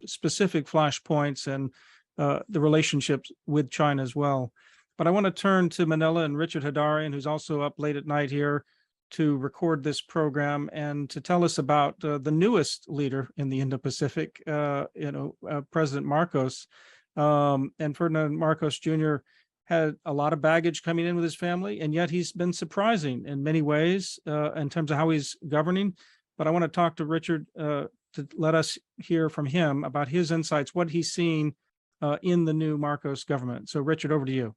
specific flashpoints and the relationships with China as well. But I want to turn to Manila and Richard Hadarian, who's also up late at night here to record this program and to tell us about the newest leader in the Indo-Pacific, President Marcos. And Ferdinand Marcos Jr. had a lot of baggage coming in with his family, and yet he's been surprising in many ways in terms of how he's governing. But I want to talk to Richard to let us hear from him about his insights, what he's seeing in the new Marcos government. So Richard, over to you.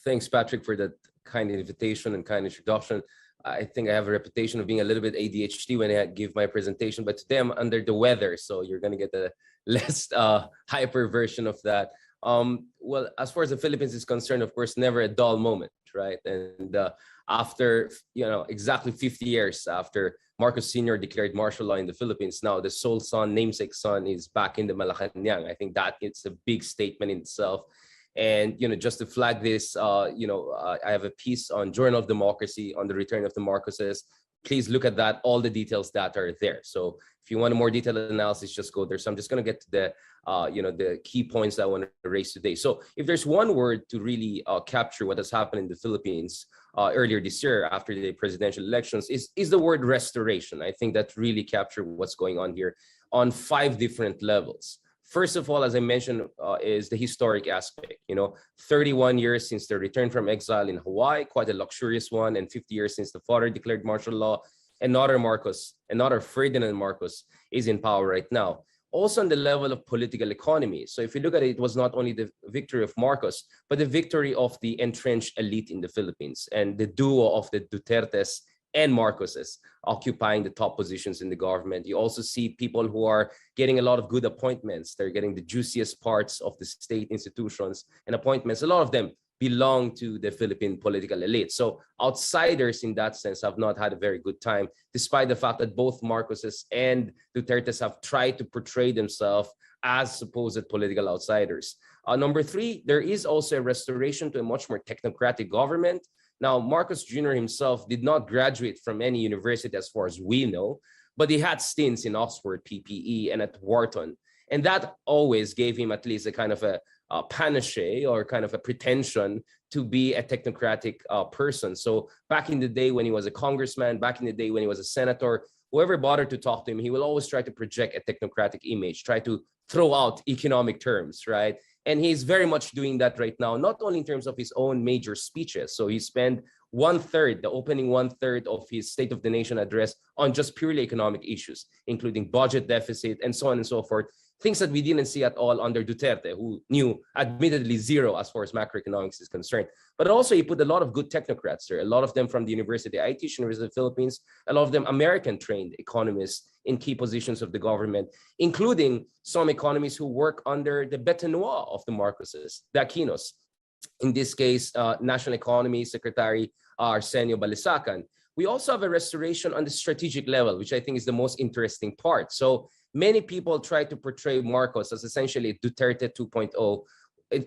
Thanks, Patrick, for that kind invitation and kind introduction. I think I have a reputation of being a little bit ADHD when I give my presentation, but today I'm under the weather, so you're going to get a less hyper version of that. Well, as far as the Philippines is concerned, of course, never a dull moment, right? And after, exactly 50 years after Marcos Sr. declared martial law in the Philippines, now the sole son, namesake son, is back in the Malacanang. I think that it's a big statement in itself. And, just to flag this, I have a piece on Journal of Democracy on the return of the Marcoses. Please look at that, all the details that are there. So if you want a more detailed analysis, just go there. So I'm just going to get to the, the key points that I want to raise today. So if there's one word to really capture what has happened in the Philippines earlier this year after the presidential elections is the word restoration. I think that really captured what's going on here on 5 different levels. First of all, as I mentioned, is the historic aspect. 31 years since the return from exile in Hawaii, quite a luxurious one, and 50 years since the father declared martial law. Another Ferdinand Marcos is in power right now. Also on the level of political economy. So if you look at it, it was not only the victory of Marcos, but the victory of the entrenched elite in the Philippines and the duo of the Dutertes and Marcoses occupying the top positions in the government. You also see people who are getting a lot of good appointments. They're getting the juiciest parts of the state institutions and appointments. A lot of them belong to the Philippine political elite. So outsiders in that sense have not had a very good time, despite the fact that both Marcoses and Dutertes have tried to portray themselves as supposed political outsiders. Number 3, there is also a restoration to a much more technocratic government. Now, Marcos Jr. himself did not graduate from any university as far as we know, but he had stints in Oxford, PPE, and at Wharton. And that always gave him at least a kind of a panache or kind of a pretension to be a technocratic person. So back in the day when he was a congressman, back in the day when he was a senator, whoever bothered to talk to him, he will always try to project a technocratic image, try to throw out economic terms, right? And he's very much doing that right now, not only in terms of his own major speeches. So he spent the opening 1/3 of his State of the Nation address on just purely economic issues, including budget deficit and so on and so forth. Things that we didn't see at all under Duterte, who knew admittedly zero as far as macroeconomics is concerned. But also he put a lot of good technocrats there, a lot of them from the university. I teach University of the Philippines, a lot of them American-trained economists in key positions of the government, including some economists who work under the bete noire of the Marcoses, the Aquinos. In this case, National Economy Secretary Arsenio Balisacan. We also have a restoration on the strategic level, which I think is the most interesting part. So many people try to portray Marcos as essentially Duterte 2.0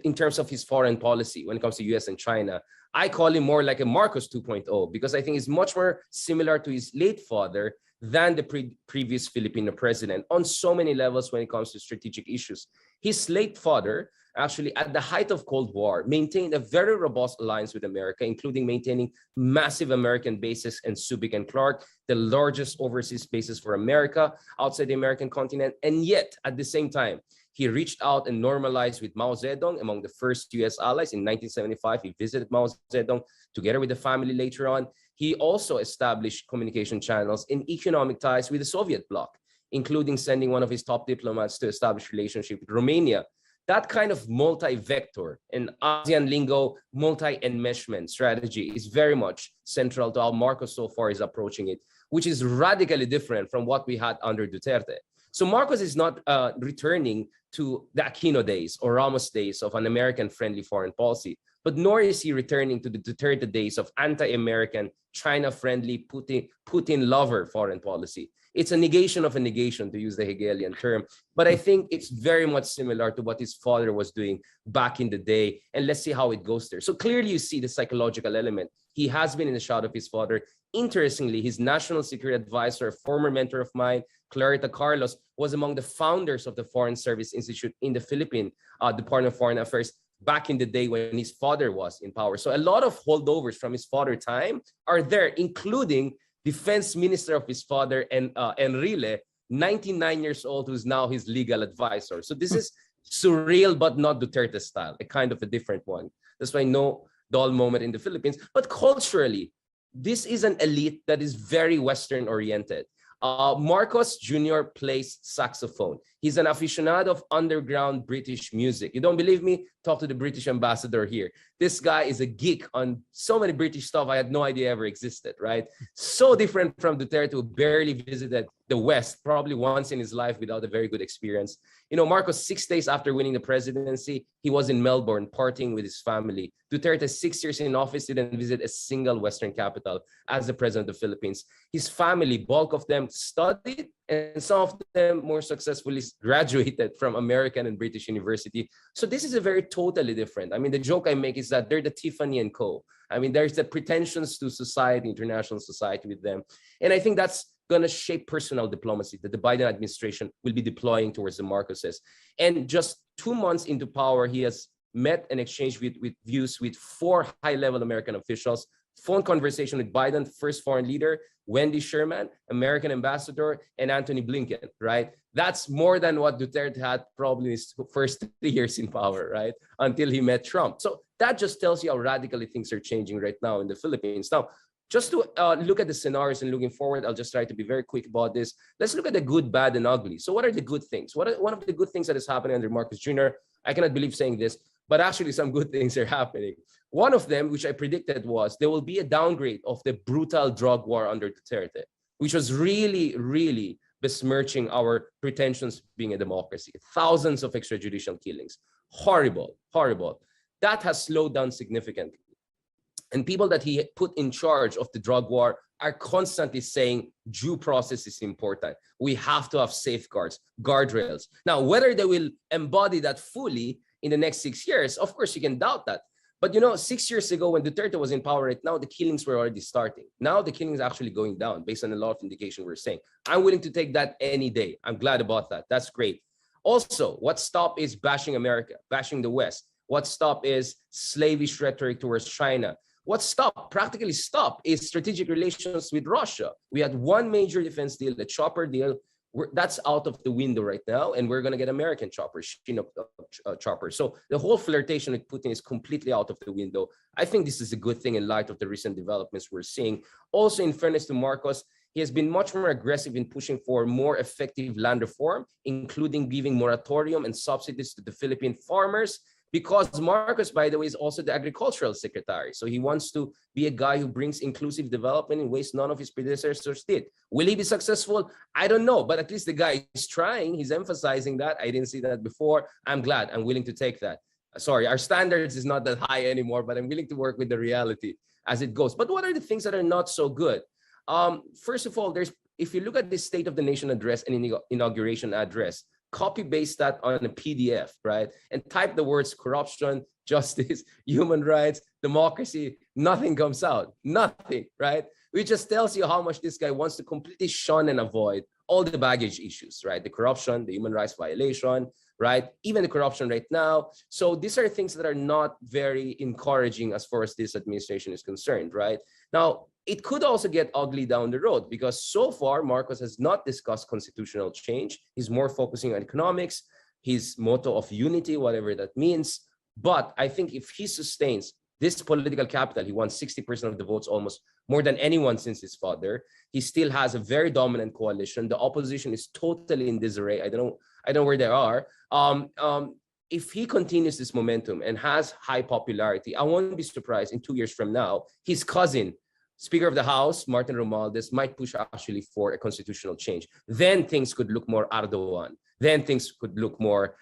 in terms of his foreign policy when it comes to US and China. I call him more like a Marcos 2.0 because I think he's much more similar to his late father than the previous Filipino president on so many levels when it comes to strategic issues. His late father, actually at the height of Cold War, maintained a very robust alliance with America, including maintaining massive American bases in Subic and Clark, the largest overseas bases for America outside the American continent. And yet, at the same time, he reached out and normalized with Mao Zedong, among the first US allies. In 1975, he visited Mao Zedong together with the family later on. He also established communication channels in economic ties with the Soviet bloc, including sending one of his top diplomats to establish relationship with Romania. That kind of multi-vector and ASEAN lingo multi-enmeshment strategy is very much central to how Marcos so far is approaching it, which is radically different from what we had under Duterte. So Marcos is not returning to the Aquino days or Ramos days of an American-friendly foreign policy, but nor is he returning to the Duterte days of anti-American, China-friendly, Putin-lover foreign policy. It's a negation of a negation, to use the Hegelian term. But I think it's very much similar to what his father was doing back in the day. And let's see how it goes there. So clearly you see the psychological element. He has been in the shadow of his father. Interestingly, his national security advisor, a former mentor of mine, Clarita Carlos was among the founders of the Foreign Service Institute in the Philippine Department of Foreign Affairs back in the day when his father was in power. So a lot of holdovers from his father time are there, including defense minister of his father, and Enrile, 99 years old, who's now his legal advisor. So this is surreal, but not Duterte style, a kind of a different one. That's why no dull moment in the Philippines. But culturally, this is an elite that is very Western oriented. Marcos Jr. plays saxophone. He's an aficionado of underground British music. You don't believe me? Talk to the British ambassador here. This guy is a geek on so many British stuff I had no idea ever existed, right? So different from Duterte, who barely visited the West, probably once in his life without a very good experience. You know, Marcos, 6 days after winning the presidency, he was in Melbourne partying with his family. Duterte, 6 years in office, didn't visit a single Western capital as the president of the Philippines. His family, bulk of them, studied, and some of them more successfully graduated from American and British university. So this is a very totally different. I mean, the joke I make is that they're the Tiffany and Co. I mean, there's the pretensions to society, international society with them. And I think that's going to shape personal diplomacy that the Biden administration will be deploying towards the Marcoses. And just 2 months into power, he has met and exchanged with views with 4 high-level American officials, phone conversation with Biden, first foreign leader, Wendy Sherman, American ambassador, and Anthony Blinken, right? That's more than what Duterte had probably in his first 3 years in power, right? Until he met Trump. So that just tells you how radically things are changing right now in the Philippines. Now, just to look at the scenarios and looking forward, I'll just try to be very quick about this. Let's look at the good, bad, and ugly. So what are the good things? One of the good things that is happening under Marcos Jr., I cannot believe saying this, but actually some good things are happening. One of them, which I predicted, was there will be a downgrade of the brutal drug war under Duterte, which was really, really besmirching our pretensions being a democracy. Thousands of extrajudicial killings. Horrible, horrible. That has slowed down significantly. And people that he put in charge of the drug war are constantly saying due process is important. We have to have safeguards, guardrails. Now, whether they will embody that fully in the next 6 years, of course, you can doubt that. But, you know, 6 years ago when Duterte was in power right now, the killings were already starting. Now the killings are actually going down based on a lot of indication we're saying. I'm willing to take that any day. I'm glad about that. That's great. Also, what stopped is bashing America, bashing the West. What stopped is slavish rhetoric towards China. What stopped, practically stopped, is strategic relations with Russia. We had one major defense deal, the chopper deal. That's out of the window right now, and we're going to get American choppers, Chinook choppers. So the whole flirtation with Putin is completely out of the window. I think this is a good thing in light of the recent developments we're seeing. Also, in fairness to Marcos, he has been much more aggressive in pushing for more effective land reform, including giving moratorium and subsidies to the Philippine farmers, because Marcos, by the way, is also the agricultural secretary. So he wants to be a guy who brings inclusive development in ways none of his predecessors did. Will he be successful? I don't know, but at least the guy is trying. He's emphasizing that. I didn't see that before. I'm glad. I'm willing to take that. Sorry, our standards is not that high anymore, but I'm willing to work with the reality as it goes. But what are the things that are not so good? First of all, if you look at the State of the Nation address and inauguration address, copy paste that on a PDF, right? And type the words corruption, justice, human rights, democracy, nothing comes out, nothing, right? Which just tells you how much this guy wants to completely shun and avoid all the baggage issues, right? The corruption, the human rights violation, right? Even the corruption right now. So these are things that are not very encouraging as far as this administration is concerned, right? Now, it could also get ugly down the road because so far Marcos has not discussed constitutional change. He's more focusing on economics, his motto of unity, whatever that means. But I think if he sustains this political capital, he won 60% of the votes, almost more than anyone since his father. He still has a very dominant coalition. The opposition is totally in disarray. I don't know where they are. If he continues this momentum and has high popularity, I won't be surprised in 2 years from now, his cousin, Speaker of the House, Martin Romualdez, might push actually for a constitutional change. Then things could look more Erdogan. Then things could look more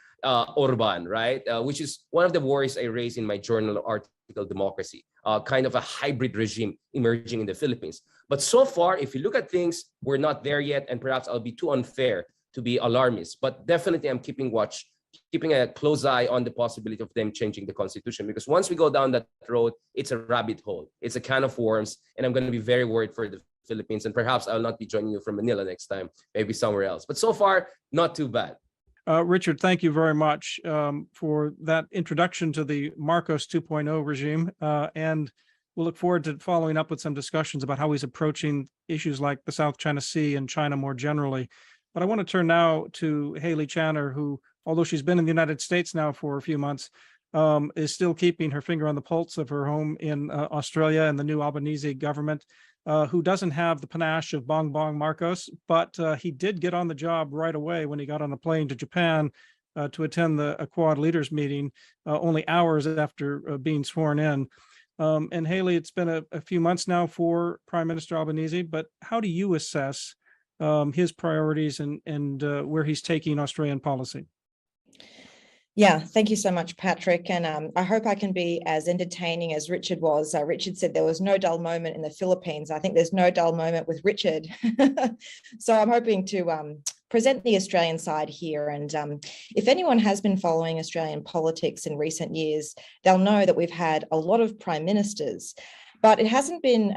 Orban, right? Which is one of the worries I raised in my journal article, Democracy, kind of a hybrid regime emerging in the Philippines. But so far, if you look at things, we're not there yet, and perhaps I'll be too unfair to be alarmist. But definitely I'm keeping a close eye on the possibility of them changing the constitution, because once we go down that road, it's a rabbit hole. It's a can of worms, and I'm going to be very worried for the Philippines, and perhaps I'll not be joining you from Manila next time, maybe somewhere else. But so far, not too bad. Richard, thank you very much for that introduction to the Marcos 2.0 regime. And we'll look forward to following up with some discussions about how he's approaching issues like the South China Sea and China more generally. But I want to turn now to Haley Channer, who, although she's been in the United States now for a few months, is still keeping her finger on the pulse of her home in Australia and the new Albanese government, who doesn't have the panache of Bong Bong Marcos, but he did get on the job right away when he got on a plane to Japan to attend the Quad leaders meeting only hours after being sworn in. And Haley, it's been a few months now for Prime Minister Albanese, but how do you assess his priorities and where he's taking Australian policy? Yeah, thank you so much, Patrick. And I hope I can be as entertaining as Richard was. Richard said there was no dull moment in the Philippines. I think there's no dull moment with Richard. So I'm hoping to present the Australian side here. And if anyone has been following Australian politics in recent years, they'll know that we've had a lot of prime ministers. But it hasn't been,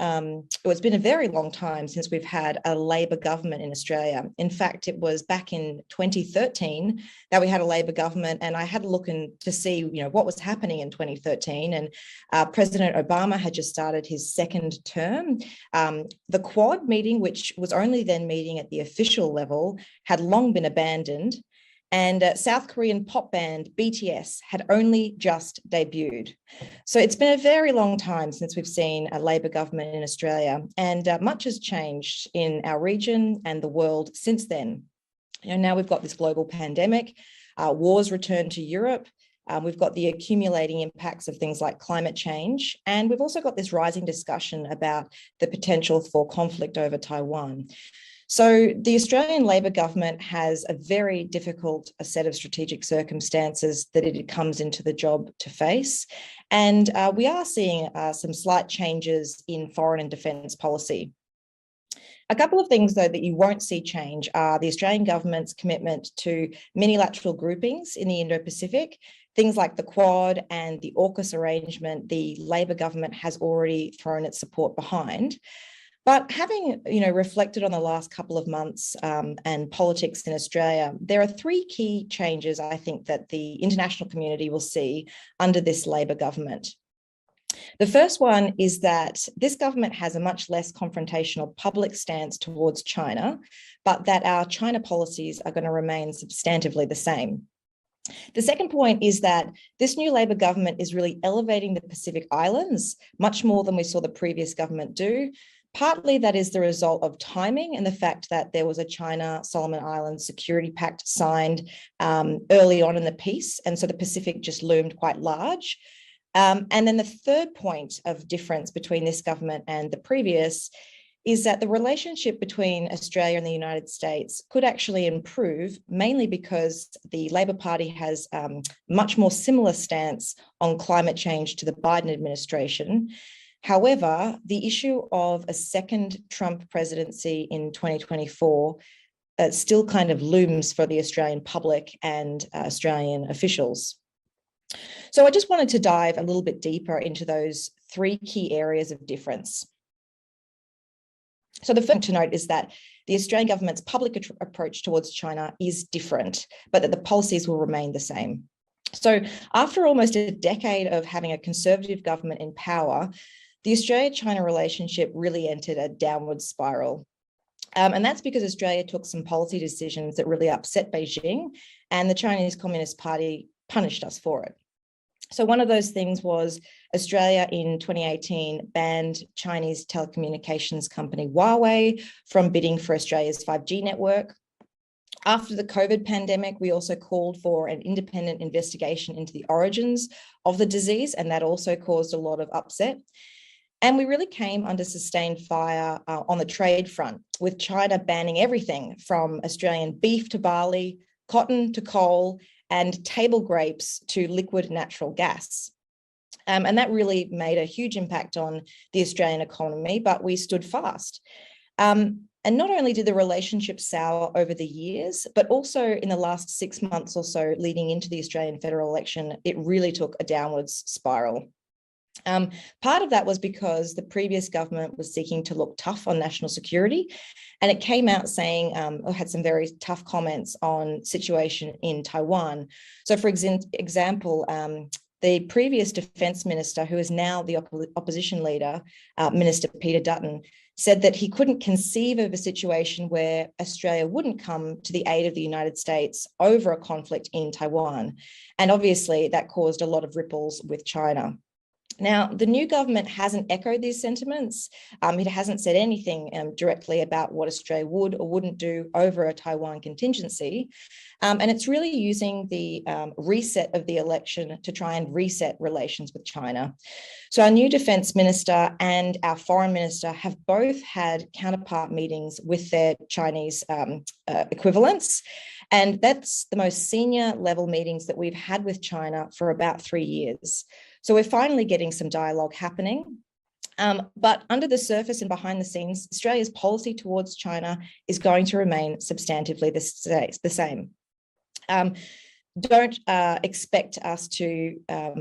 it's been a very long time since we've had a Labor government in Australia. In fact, it was back in 2013 that we had a Labor government, and I had a look to see, what was happening in 2013. And President Obama had just started his second term. The Quad meeting, which was only then meeting at the official level, had long been abandoned. And South Korean pop band BTS had only just debuted. So it's been a very long time since we've seen a Labor government in Australia, and much has changed in our region and the world since then. Now we've got this global pandemic, wars return to Europe, we've got the accumulating impacts of things like climate change, and we've also got this rising discussion about the potential for conflict over Taiwan. So the Australian Labor government has a very difficult set of strategic circumstances that it comes into the job to face. And we are seeing some slight changes in foreign and defence policy. A couple of things, though, that you won't see change are the Australian government's commitment to minilateral groupings in the Indo-Pacific. Things like the Quad and the AUKUS arrangement, the Labor government has already thrown its support behind. But having, reflected on the last couple of months and politics in Australia, there are three key changes, I think, that the international community will see under this Labor government. The first one is that this government has a much less confrontational public stance towards China, but that our China policies are going to remain substantively the same. The second point is that this new Labor government is really elevating the Pacific Islands much more than we saw the previous government do. Partly that is the result of timing and the fact that there was a China-Solomon Islands Security Pact signed early on in the piece. And so the Pacific just loomed quite large. And then the third point of difference between this government and the previous is that the relationship between Australia and the United States could actually improve, mainly because the Labor Party has much more similar stance on climate change to the Biden administration. However, the issue of a second Trump presidency in 2024 still kind of looms for the Australian public and Australian officials. So I just wanted to dive a little bit deeper into those three key areas of difference. So the first thing to note is that the Australian government's public approach towards China is different, but that the policies will remain the same. So after almost a decade of having a conservative government in power, the Australia-China relationship really entered a downward spiral. And that's because Australia took some policy decisions that really upset Beijing, and the Chinese Communist Party punished us for it. So one of those things was Australia in 2018 banned Chinese telecommunications company Huawei from bidding for Australia's 5G network. After the COVID pandemic, we also called for an independent investigation into the origins of the disease, and that also caused a lot of upset. And we really came under sustained fire on the trade front, with China banning everything from Australian beef to barley, cotton to coal, and table grapes to liquid natural gas. And that really made a huge impact on the Australian economy, but we stood fast. And not only did the relationship sour over the years, but also in the last 6 months or so leading into the Australian federal election, it really took a downwards spiral. Part of that was because the previous government was seeking to look tough on national security, and it came out saying, or had some very tough comments on situation in Taiwan. So for example, the previous defense minister, who is now the opposition leader, Minister Peter Dutton, said that he couldn't conceive of a situation where Australia wouldn't come to the aid of the United States over a conflict in Taiwan. And obviously that caused a lot of ripples with China. Now, the new government hasn't echoed these sentiments. It hasn't said anything directly about what Australia would or wouldn't do over a Taiwan contingency. And it's really using the reset of the election to try and reset relations with China. So our new defense minister and our foreign minister have both had counterpart meetings with their Chinese equivalents. And that's the most senior level meetings that we've had with China for about 3 years. So we're finally getting some dialogue happening. But under the surface and behind the scenes, Australia's policy towards China is going to remain substantively the same. Don't expect us to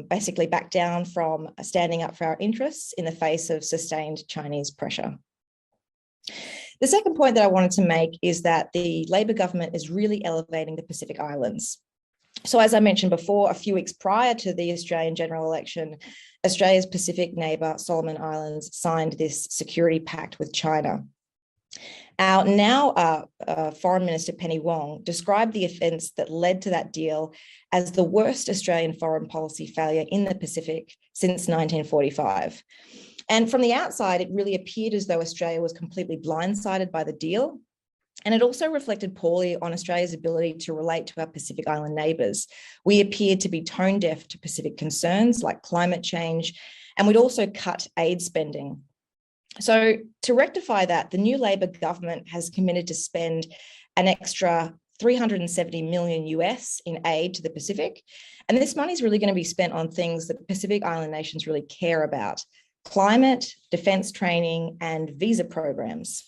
basically back down from standing up for our interests in the face of sustained Chinese pressure. The second point that I wanted to make is that the Labor government is really elevating the Pacific Islands. So as I mentioned before, a few weeks prior to the Australian general election, Australia's Pacific neighbour, Solomon Islands, signed this security pact with China. Our now Foreign Minister Penny Wong described the events that led to that deal as the worst Australian foreign policy failure in the Pacific since 1945. And from the outside, it really appeared as though Australia was completely blindsided by the deal. And it also reflected poorly on Australia's ability to relate to our Pacific Island neighbours. We appeared to be tone deaf to Pacific concerns like climate change, and we'd also cut aid spending. So to rectify that, the new Labor government has committed to spend an extra $370 million US in aid to the Pacific. And this money is really going to be spent on things that Pacific Island nations really care about: climate, defence training, and visa programs.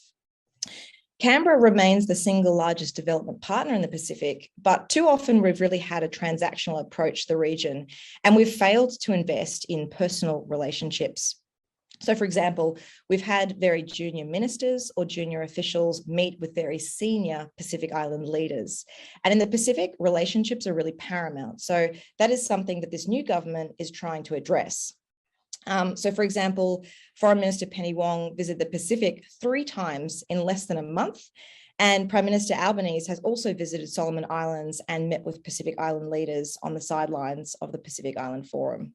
Canberra remains the single largest development partner in the Pacific, but too often we've really had a transactional approach to the region, and we've failed to invest in personal relationships. So, for example, we've had very junior ministers or junior officials meet with very senior Pacific Island leaders. And in the Pacific, relationships are really paramount. So that is something that this new government is trying to address. So, for example, Foreign Minister Penny Wong visited the Pacific 3 times in less than a month. And Prime Minister Albanese has also visited Solomon Islands and met with Pacific Island leaders on the sidelines of the Pacific Island Forum.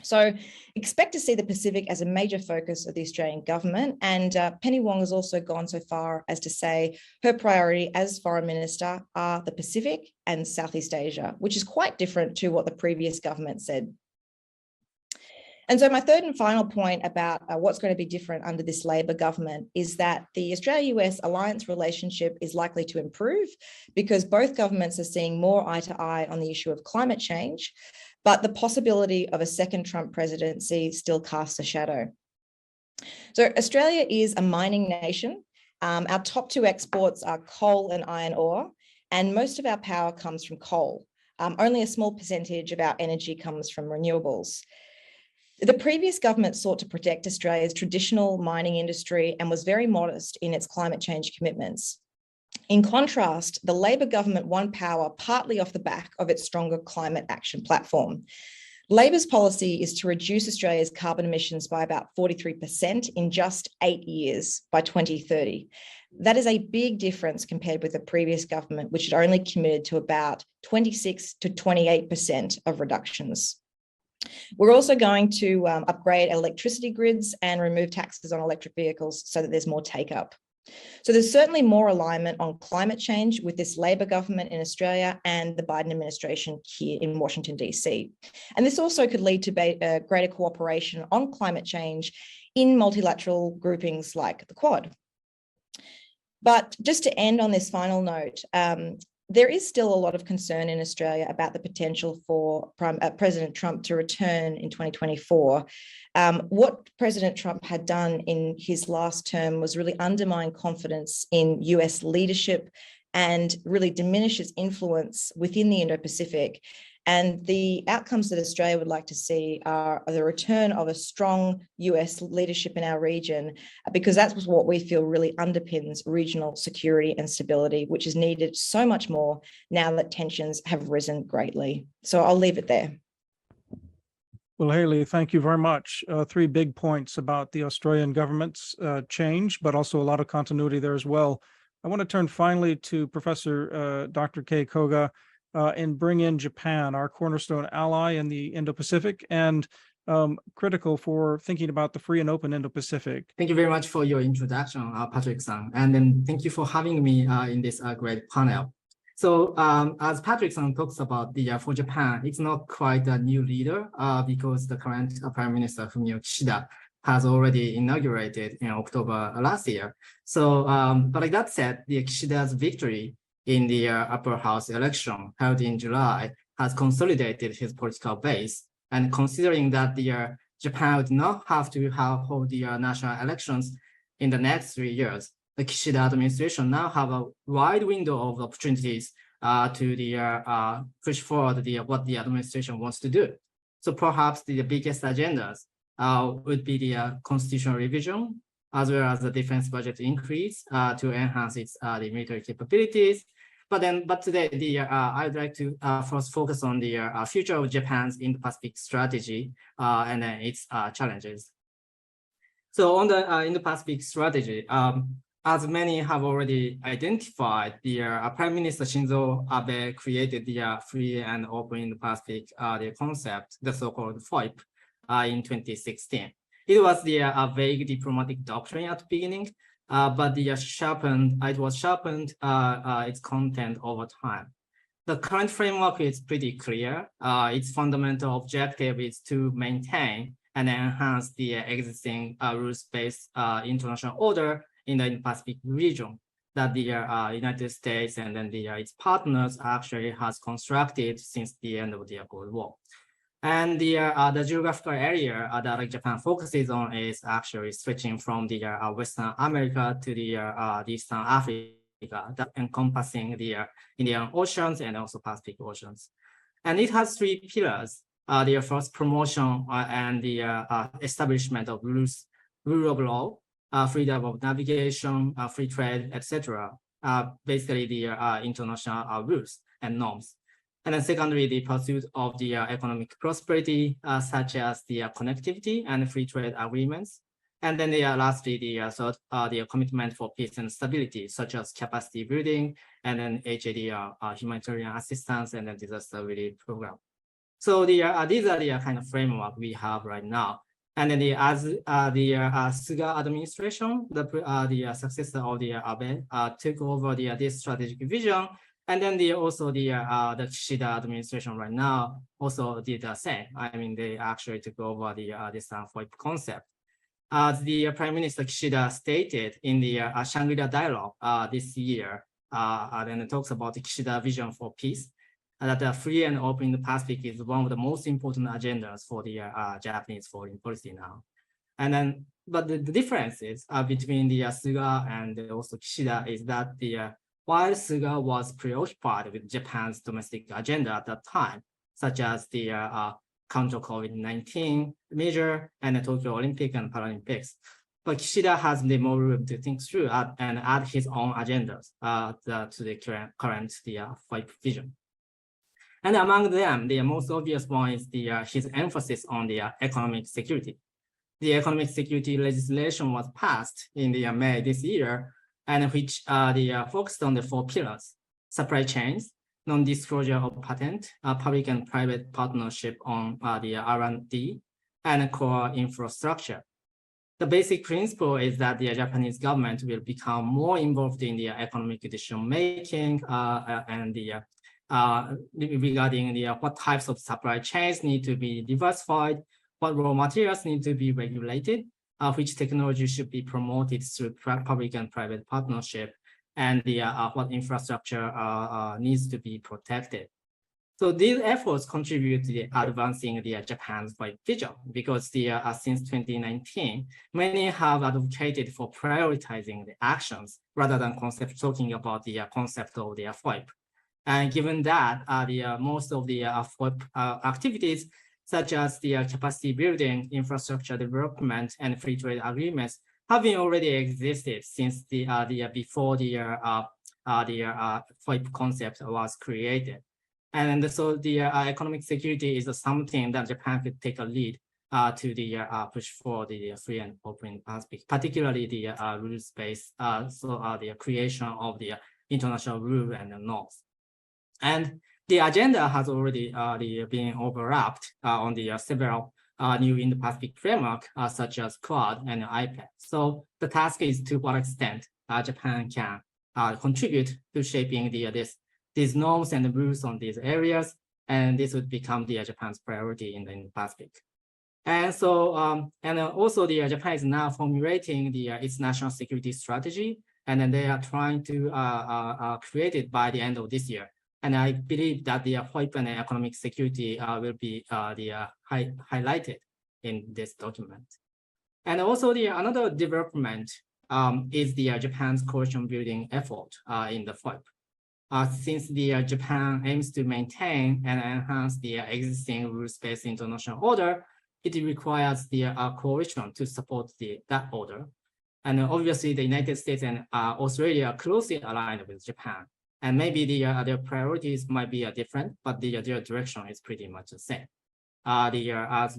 So expect to see the Pacific as a major focus of the Australian government. And Penny Wong has also gone so far as to say her priority as Foreign Minister are the Pacific and Southeast Asia, which is quite different to what the previous government said. And so my third and final point about what's going to be different under this Labor government is that the Australia-US alliance relationship is likely to improve because both governments are seeing more eye to eye on the issue of climate change, but the possibility of a second Trump presidency still casts a shadow. So Australia is a mining nation. Our top 2 exports are coal and iron ore, and most of our power comes from coal. Only a small percentage of our energy comes from renewables. The previous government sought to protect Australia's traditional mining industry and was very modest in its climate change commitments. In contrast, the Labor government won power partly off the back of its stronger climate action platform. Labor's policy is to reduce Australia's carbon emissions by about 43% in just 8 years by 2030. That is a big difference compared with the previous government, which had only committed to about 26 to 28% of reductions. We're also going to upgrade electricity grids and remove taxes on electric vehicles so that there's more take-up. So there's certainly more alignment on climate change with this Labor government in Australia and the Biden administration here in Washington, DC. And this also could lead to greater cooperation on climate change in multilateral groupings like the Quad. But just to end on this final note, there is still a lot of concern in Australia about the potential for President Trump to return in 2024. What President Trump had done in his last term was really undermine confidence in US leadership and really diminish its influence within the Indo-Pacific. And the outcomes that Australia would like to see are the return of a strong US leadership in our region, because that's what we feel really underpins regional security and stability, which is needed so much more now that tensions have risen greatly. So I'll leave it there. Well, Haley, thank you very much. Three big points about the Australian government's change, but also a lot of continuity there as well. I want to turn finally to Professor Dr. Kei Koga and bring in Japan, our cornerstone ally in the Indo-Pacific and critical for thinking about the free and open Indo-Pacific. Thank you very much for your introduction, Patrick-san. And then thank you for having me in this great panel. So as Patrick-san talks about, for Japan, it's not quite a new leader because the current Prime Minister Fumio Kishida has already inaugurated in October last year. So, but like that said, the Kishida's victory in the upper house election held in July has consolidated his political base. And considering that the Japan would not have to hold the national elections in the next 3 years, the Kishida administration now have a wide window of opportunities to push forward what the administration wants to do. So perhaps the biggest agendas would be the constitutional revision, as well as the defense budget increase to enhance its the military capabilities. But today, I would like to first focus on the future of Japan's Indo-Pacific strategy and its challenges. So on the Indo-Pacific strategy, as many have already identified, the Prime Minister Shinzo Abe created the free and open Indo-Pacific the concept, the so-called FOIP, in 2016. It was the vague diplomatic doctrine at the beginning, but it was sharpened its content over time. The current framework is pretty clear. Its fundamental objective is to maintain and enhance the existing rules-based international order in the Indo-Pacific region that the United States and then its partners actually has constructed since the end of the Cold War. And the geographical area that Japan focuses on is actually stretching from the Western America to the Eastern Africa, that encompassing the Indian Oceans and also Pacific Oceans. And it has three pillars. The first, promotion and the establishment of rule of law, freedom of navigation, free trade, etc. Basically the international rules and norms. And then secondly, the pursuit of the economic prosperity, such as the connectivity and free trade agreements. And then lastly, the commitment for peace and stability, such as capacity building, and then HAD, humanitarian assistance, and then disaster relief program. So these are the kind of framework we have right now. And then as the Suga administration, the successor of the Abe, took over this strategic vision, and then the Kishida administration right now also did the same. I mean, they actually took over this FOIP concept. As the Prime Minister Kishida stated in the Shangri-La dialogue this year, and it talks about the Kishida vision for peace, that the free and open Indo-Pacific is one of the most important agendas for the Japanese foreign policy now. And then, but the differences between the Suga and also Kishida is that while Suga was preoccupied with Japan's domestic agenda at that time, such as the counter COVID-19 measure and the Tokyo Olympic and Paralympics, but Kishida has the more room to think through and add his own agendas to the current FOIP vision. And among them, the most obvious one is his emphasis on the economic security. The economic security legislation was passed in May this year, and which focused on the 4 pillars: supply chains, non-disclosure of patent, public and private partnership on the R&D, and core infrastructure. The basic principle is that the Japanese government will become more involved in the economic decision-making and regarding what types of supply chains need to be diversified, what raw materials need to be regulated, which technology should be promoted through public and private partnership, and what infrastructure needs to be protected. So these efforts contribute to advancing Japan's FOIP vision, because since 2019, many have advocated for prioritizing the actions rather than talking about the concept of the FOIP. And given that most of the activities, such as the capacity building, infrastructure development, and free trade agreements, have been already existed since before the FOIP concept was created. And so the economic security is something that Japan could take a lead to the push for the free and open Pacific, particularly the rules-based, the creation of the international rule and the norms. And the agenda has already been overlapped on the several new Indo-Pacific framework, such as Quad and IPEC. So the task is to what extent Japan can contribute to shaping these norms and rules on these areas, and this would become Japan's priority in the Indo-Pacific. And so, also Japan is now formulating its national security strategy, and then they are trying to create it by the end of this year. And I believe that the FOIP and economic security will be highlighted in this document. And also another development is Japan's coalition building effort in the FOIP. Since Japan aims to maintain and enhance the existing rules-based international order, it requires the coalition to support that order. And obviously, the United States and Australia are closely aligned with Japan. And maybe their priorities might be different, but their direction is pretty much the same. As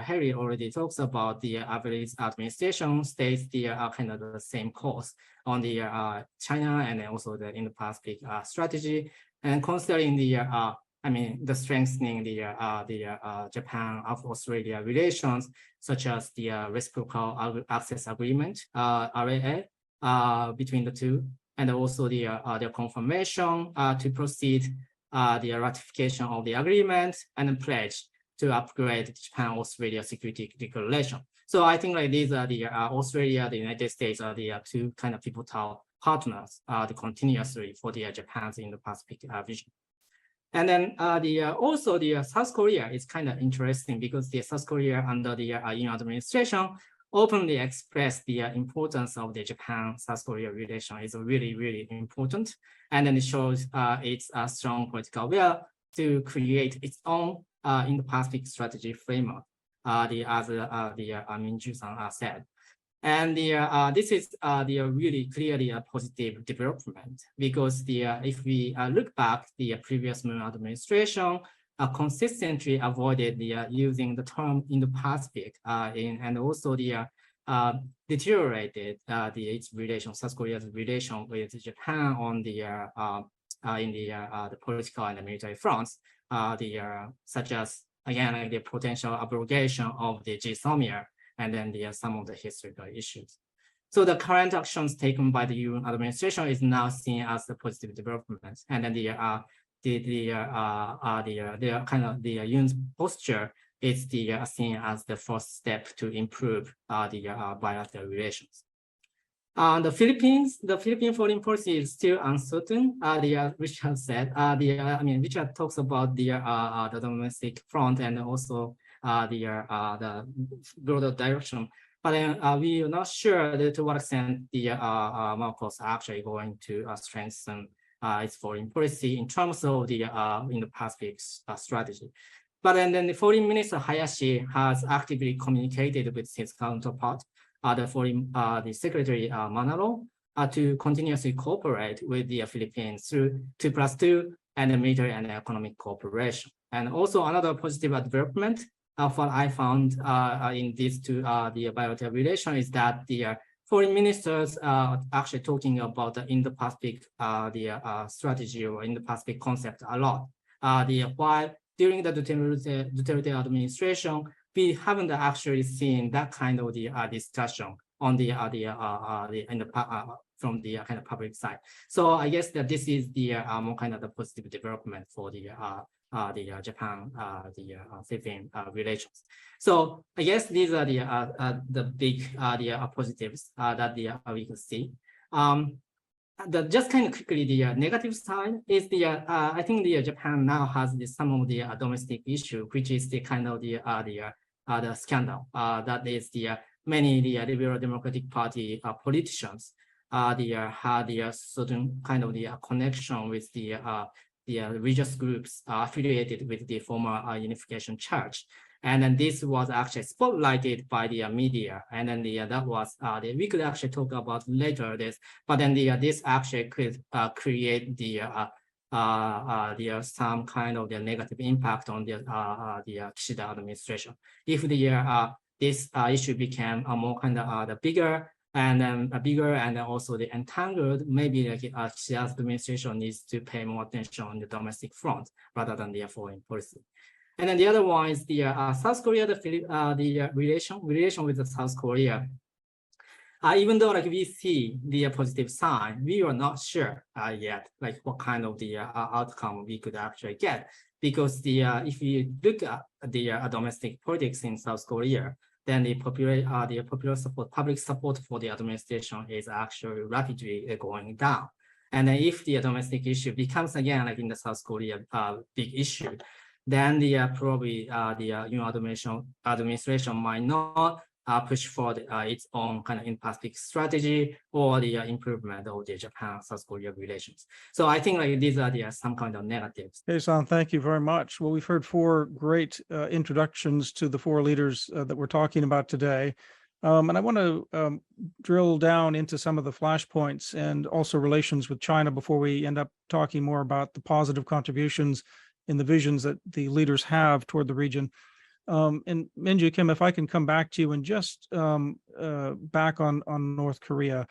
Harry already talks about, the Albanese administration states kind of the same course on China and also the Indo-Pacific strategy, and considering the strengthening Japan of Australia relations, such as the reciprocal access agreement (RAA) between the two, and also their confirmation to proceed the ratification of the agreement and pledge to upgrade Japan-Australia security declaration. So I think these are Australia, the United States are the two kind of pivotal partners continuously for Japan's Indo-Pacific vision. And then also South Korea is kind of interesting because South Korea under the Yoon administration openly expressed the importance of the Japan-South Korea relation is really, really important. And then it shows its strong political will to create its own Indo-Pacific strategy framework, as Min-Ju-san said. And this is really clearly a positive development because if we look back, the previous Moon administration consistently avoided using the term Indo-Pacific and also deteriorated its relation, South Korea's relation with Japan on in the political and the military fronts, such as again the potential abrogation of the GSOMIA and then some of the historical issues. So the current actions taken by the Yoon administration is now seen as the positive development, and then Yoon's posture is seen as the first step to improve bilateral relations. The Philippine foreign policy is still uncertain. Richard said, Richard talks about the domestic front and also the broader direction, but we are not sure to what extent Marcos are actually going to strengthen its foreign policy in terms of the Indo-Pacific strategy. But then the Foreign Minister Hayashi has actively communicated with his counterpart, the Secretary Manalo, to continuously cooperate with the Philippines through 2+2 and the military and economic cooperation. And also another positive development what I found in these two the bilateral relation is that the foreign ministers are actually talking about the Indo-Pacific strategy or Indo-Pacific concept a lot. While during the Duterte administration, we haven't actually seen that kind of discussion on from the kind of public side. So I guess that this is more kind of the positive development for the Japan Philippine relations. So I guess these are the big positives that we can see. Just kind of quickly, the negative side is I think Japan now has some of the domestic issue, which is the kind of the scandal that is many Liberal Democratic Party politicians had certain kind of connection with the religious groups affiliated with the former Unification Church. And then this was actually spotlighted by the media. And then that was, we could actually talk about later this, but then this actually could create some kind of the negative impact on the Kishida administration. If this issue became a more kind of the bigger and then also the entangled, maybe like Kishida's administration needs to pay more attention on the domestic front rather than the foreign policy. And then the other one is the South Korea, the relation with the South Korea. Even though like we see the positive sign, we are not sure yet like what kind of the outcome we could actually get, because if you look at the domestic politics in South Korea, then the popular support, public support for the administration is actually rapidly going down. And then if the domestic issue becomes again like in the South Korea big issue, then probably the administration might not push for its own kind of in-Pacific strategy or the improvement of the Japan-South Korea relations. So I think like these are some kind of negatives. Jason, thank you very much. Well, we've heard four great introductions to the four leaders that we're talking about today. And I want to drill down into some of the flashpoints and also relations with China before we end up talking more about the positive contributions in the visions that the leaders have toward the region. And Minju Kim, if I can come back to you and just back on North Korea.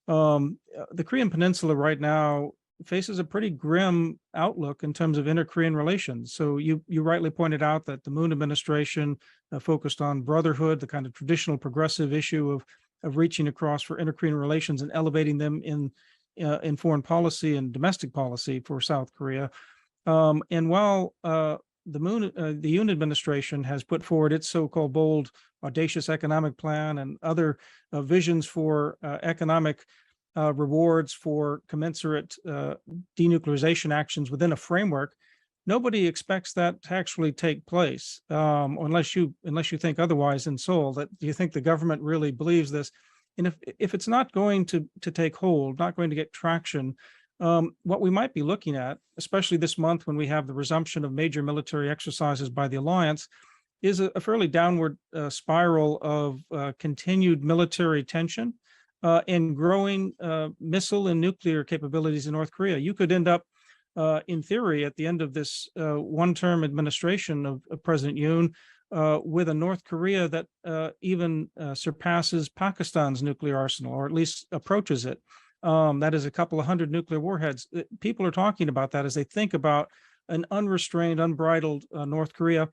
The Korean Peninsula right now faces a pretty grim outlook in terms of inter-Korean relations. So you rightly pointed out that the Moon administration focused on brotherhood, the kind of traditional progressive issue of reaching across for inter-Korean relations and elevating them in foreign policy and domestic policy for South Korea. And while the Yoon administration has put forward its so-called bold, audacious economic plan and other visions for economic rewards for commensurate denuclearization actions within a framework, nobody expects that to actually take place, unless you think otherwise in Seoul. That you think the government really believes this, and if it's not going to take hold, not going to get traction. What we might be looking at, especially this month when we have the resumption of major military exercises by the alliance, is a fairly downward spiral of continued military tension and growing missile and nuclear capabilities in North Korea. You could end up, in theory, at the end of this one-term administration of President Yoon, with a North Korea that even surpasses Pakistan's nuclear arsenal, or at least approaches it. That is a couple of hundred nuclear warheads. People are talking about that as they think about an unrestrained, unbridled North Korea,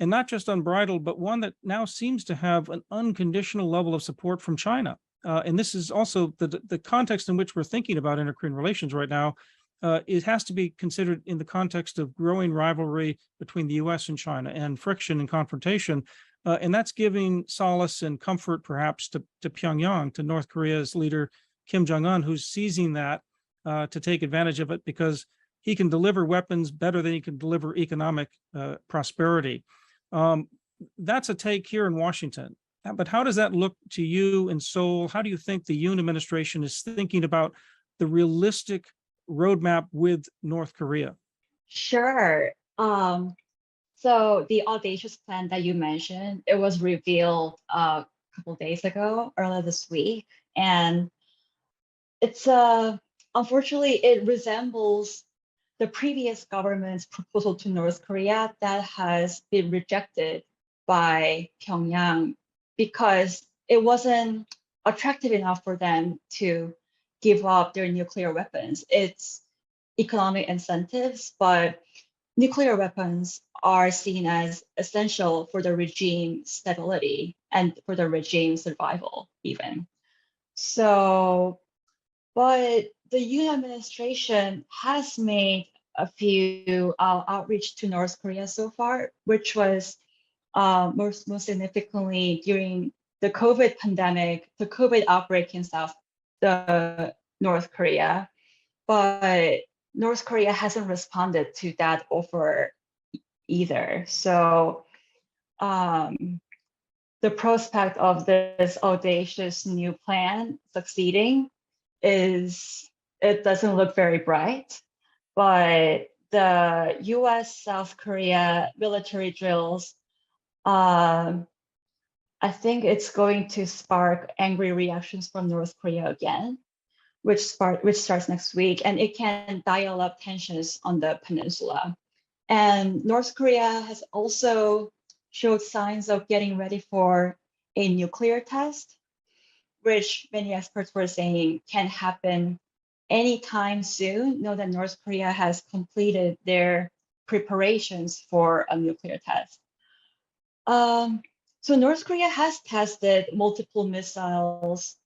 and not just unbridled, but one that now seems to have an unconditional level of support from China. And this is also the context in which we're thinking about inter-Korean relations right now. It has to be considered in the context of growing rivalry between the US and China and friction and confrontation. And that's giving solace and comfort perhaps to Pyongyang, to North Korea's leader, Kim Jong-un, who's seizing that to take advantage of it because he can deliver weapons better than he can deliver economic prosperity. That's a take here in Washington. But how does that look to you in Seoul? How do you think the Yoon administration is thinking about the realistic roadmap with North Korea? Sure. So the audacious plan that you mentioned, it was revealed a couple of days ago, earlier this week. And it's unfortunately, it resembles the previous government's proposal to North Korea that has been rejected by Pyongyang because it wasn't attractive enough for them to give up their nuclear weapons. It's economic incentives, but nuclear weapons are seen as essential for the regime stability and for the regime survival even. So, but the Yoon administration has made a few outreach to North Korea so far, which was most significantly during the COVID pandemic, the COVID outbreak in North Korea. But North Korea hasn't responded to that offer either. So the prospect of this audacious new plan succeeding it doesn't look very bright, but the US-South Korea military drills, I think it's going to spark angry reactions from North Korea again, which starts next week, and it can dial up tensions on the peninsula. And North Korea has also showed signs of getting ready for a nuclear test, which many experts were saying can happen anytime soon. Know that North Korea has completed their preparations for a nuclear test. So North Korea has tested multiple missiles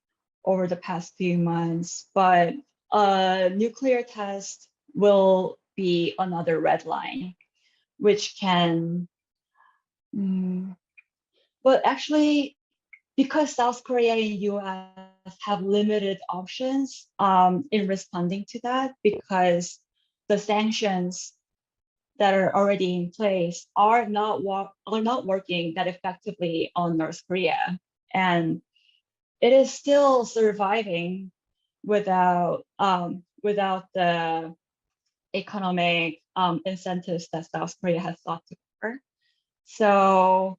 over the past few months, but a nuclear test will be another red line, which can, but actually, because South Korea and US have limited options in responding to that, because the sanctions that are already in place are not working that effectively on North Korea, and it is still surviving without the economic incentives that South Korea has sought to offer. So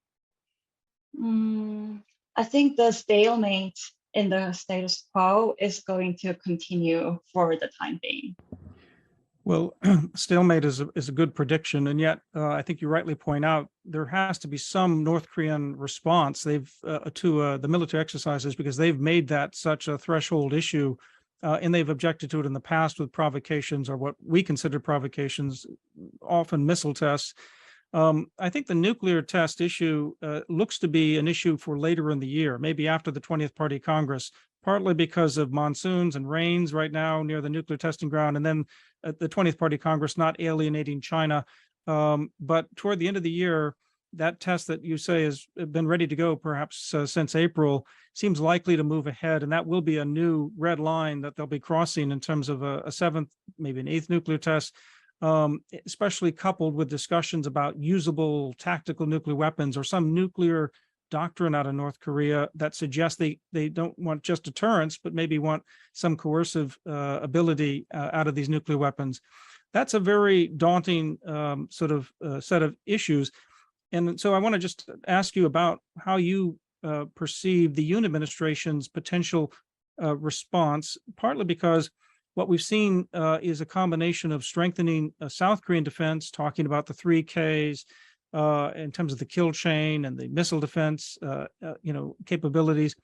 I think the stalemate in the status quo is going to continue for the time being. Well, stalemate is a good prediction, and yet I think you rightly point out there has to be some North Korean response. They've to the military exercises, because they've made that such a threshold issue, and they've objected to it in the past with provocations, or what we consider provocations, often missile tests. I think the nuclear test issue looks to be an issue for later in the year, maybe after the 20th Party Congress, partly because of monsoons and rains right now near the nuclear testing ground, and then the 20th Party Congress not alienating China. But toward the end of the year, that test that you say has been ready to go perhaps since April seems likely to move ahead, and that will be a new red line that they'll be crossing in terms of a seventh, maybe an eighth nuclear test. Especially coupled with discussions about usable tactical nuclear weapons, or some nuclear doctrine out of North Korea that suggests they don't want just deterrence, but maybe want some coercive ability out of these nuclear weapons. That's a very daunting sort of set of issues. And so I want to just ask you about how you perceive the Yoon administration's potential response, partly because what we've seen is a combination of strengthening South Korean defense, talking about the 3Ks in terms of the kill chain and the missile defense, capabilities,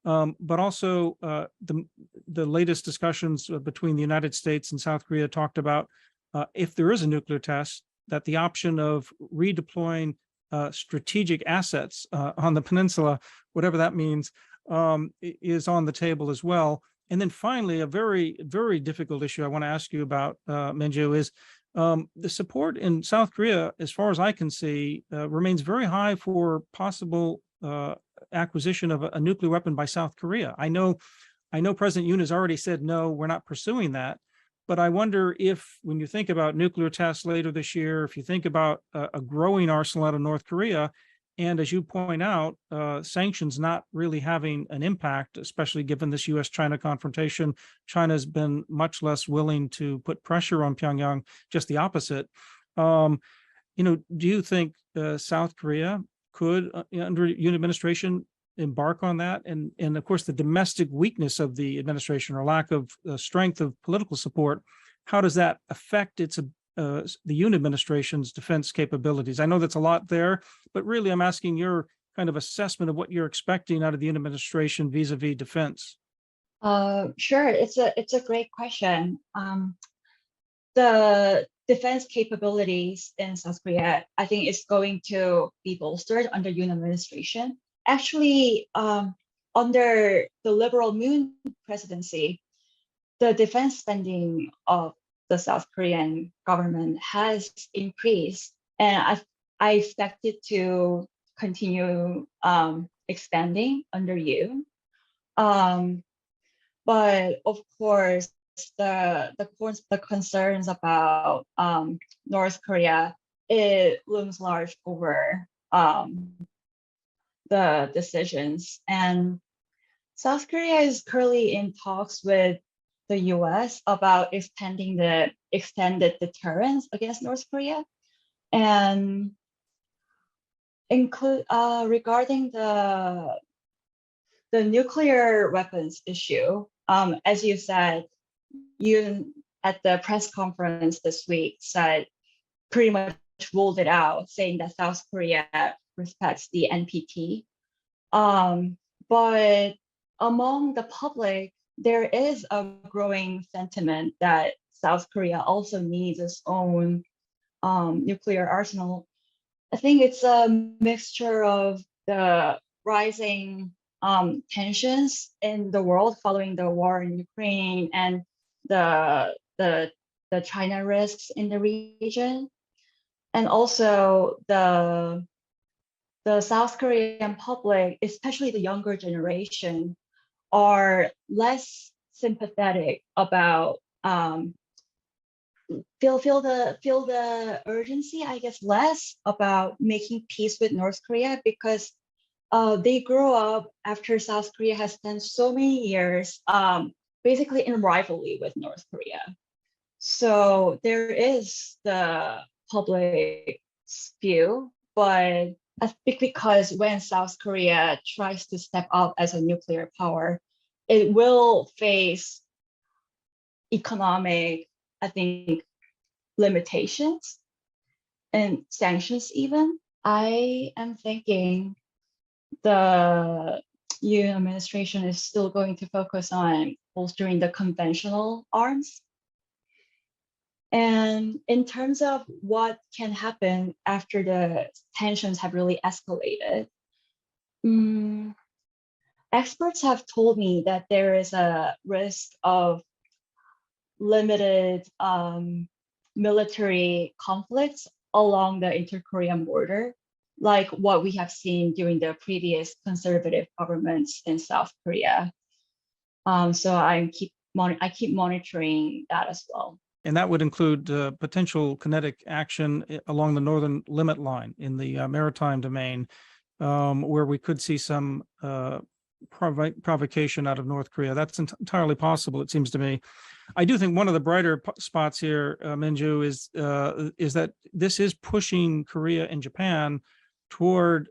but also the latest discussions between the United States and South Korea talked about if there is a nuclear test, that the option of redeploying strategic assets on the peninsula, whatever that means, is on the table as well. And then finally, a very, very difficult issue I want to ask you about, Minju, is the support in South Korea, as far as I can see, remains very high for possible acquisition of a nuclear weapon by South Korea. I know President Yoon has already said, no, we're not pursuing that. But I wonder if, when you think about nuclear tests later this year, if you think about a growing arsenal out of North Korea, and as you point out, sanctions not really having an impact, especially given this U.S.-China confrontation. China's been much less willing to put pressure on Pyongyang, just the opposite. Do you think South Korea could, under Yoon administration, embark on that? And of course, the domestic weakness of the administration, or lack of strength of political support, how does that affect the Yoon administration's defense capabilities? I know that's a lot there, but really I'm asking your kind of assessment of what you're expecting out of the Yoon administration vis-a-vis defense. Sure, it's a great question. The defense capabilities in South Korea, I think, is going to be bolstered under Yoon administration. Actually, under the liberal Moon presidency, the defense spending of the South Korean government has increased, and I expect it to continue expanding under you. But of course, the concerns about North Korea, it looms large over the decisions, and South Korea is currently in talks with the US about expanding the extended deterrence against North Korea, and include regarding the nuclear weapons issue. As you said, you at the press conference this week said pretty much ruled it out, saying that South Korea respects the NPT. But among the public, there is a growing sentiment that South Korea also needs its own nuclear arsenal. I think it's a mixture of the rising tensions in the world following the war in Ukraine and the China risks in the region, and also the South Korean public, especially the younger generation, are less sympathetic about feel the urgency, I guess, less about making peace with North Korea, because they grew up after South Korea has spent so many years basically in rivalry with North Korea. So there is the public view, but I think because when South Korea tries to step up as a nuclear power, it will face economic, I think, limitations and sanctions even. I am thinking the UN administration is still going to focus on bolstering the conventional arms. And in terms of what can happen after the tensions have really escalated, experts have told me that there is a risk of limited military conflicts along the inter-Korean border, like what we have seen during the previous conservative governments in South Korea. So I keep monitoring that as well. And that would include potential kinetic action along the northern limit line in the maritime domain, where we could see some provocation out of North Korea. That's entirely possible, it seems to me. I do think one of the brighter spots here, Minju, is that this is pushing Korea and Japan toward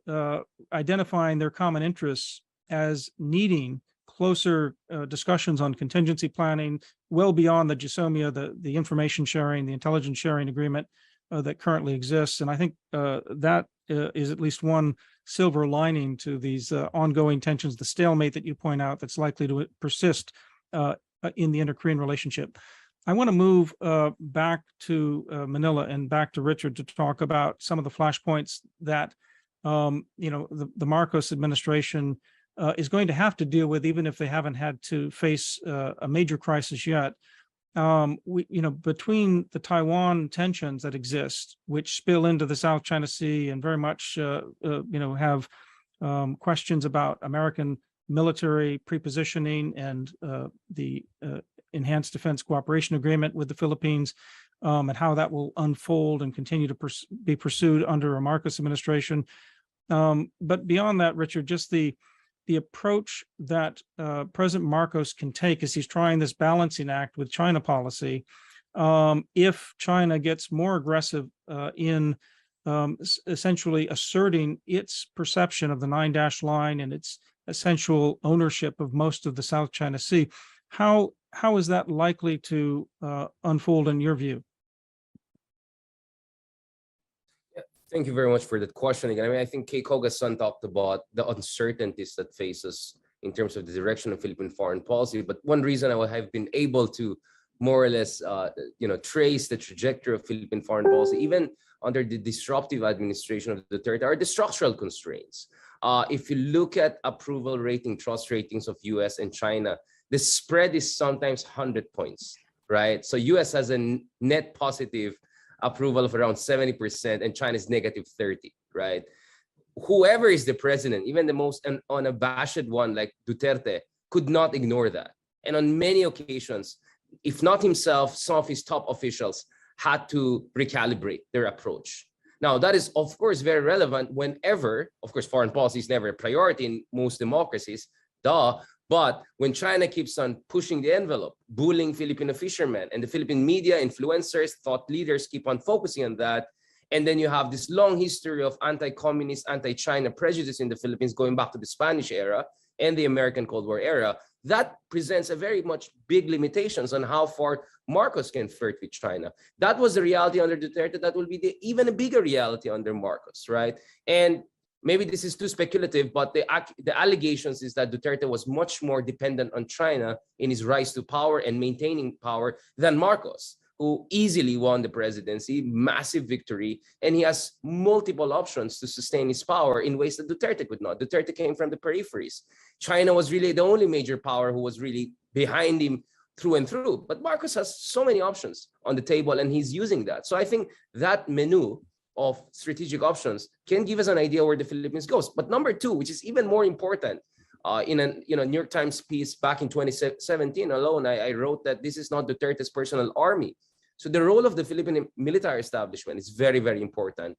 identifying their common interests as needing closer discussions on contingency planning, well beyond the GSOMIA, the information sharing, the intelligence sharing agreement that currently exists. And I think that is at least one silver lining to these ongoing tensions, the stalemate that you point out that's likely to persist in the inter-Korean relationship. I want to move back to Manila and back to Richard to talk about some of the flashpoints that the Marcos administration is going to have to deal with, even if they haven't had to face a major crisis yet. Between the Taiwan tensions that exist, which spill into the South China Sea and very much, have questions about American military prepositioning and the enhanced defense cooperation agreement with the Philippines, and how that will unfold and continue to be pursued under a Marcos administration. But beyond that, Richard, just the approach that President Marcos can take as he's trying this balancing act with China policy, if China gets more aggressive in essentially asserting its perception of the 9-dash line and its essential ownership of most of the South China Sea, how is that likely to unfold in your view? Thank you very much for that question again. I mean, I think Kay Koga-san talked about the uncertainties that faces in terms of the direction of Philippine foreign policy. But one reason I have been able to more or less, trace the trajectory of Philippine foreign policy, even under the disruptive administration of Duterte, are the structural constraints. If you look at approval rating, trust ratings of US and China, the spread is sometimes 100 points, right? So US has a net positive approval of around 70% and China's negative 30, right? Whoever is the president, even the most unabashed one like Duterte, could not ignore that. And on many occasions, if not himself, some of his top officials had to recalibrate their approach. Now, that is, of course, very relevant whenever, of course, foreign policy is never a priority in most democracies, But when China keeps on pushing the envelope, bullying Filipino fishermen, and the Philippine media, influencers, thought leaders keep on focusing on that, and then you have this long history of anti-communist, anti-China prejudice in the Philippines going back to the Spanish era and the American Cold War era, that presents a very much big limitations on how far Marcos can flirt with China. That was the reality under Duterte. That will be even a bigger reality under Marcos, right? And maybe this is too speculative, but the allegations is that Duterte was much more dependent on China in his rise to power and maintaining power than Marcos, who easily won the presidency, massive victory, and he has multiple options to sustain his power in ways that Duterte could not. Duterte came from the peripheries. China was really the only major power who was really behind him through and through. But Marcos has so many options on the table, and he's using that. So I think that menu of strategic options can give us an idea where the Philippines goes. But number two, which is even more important, in a New York Times piece back in 2017 alone, I wrote that this is not Duterte's personal army. So the role of the Philippine military establishment is very, very important.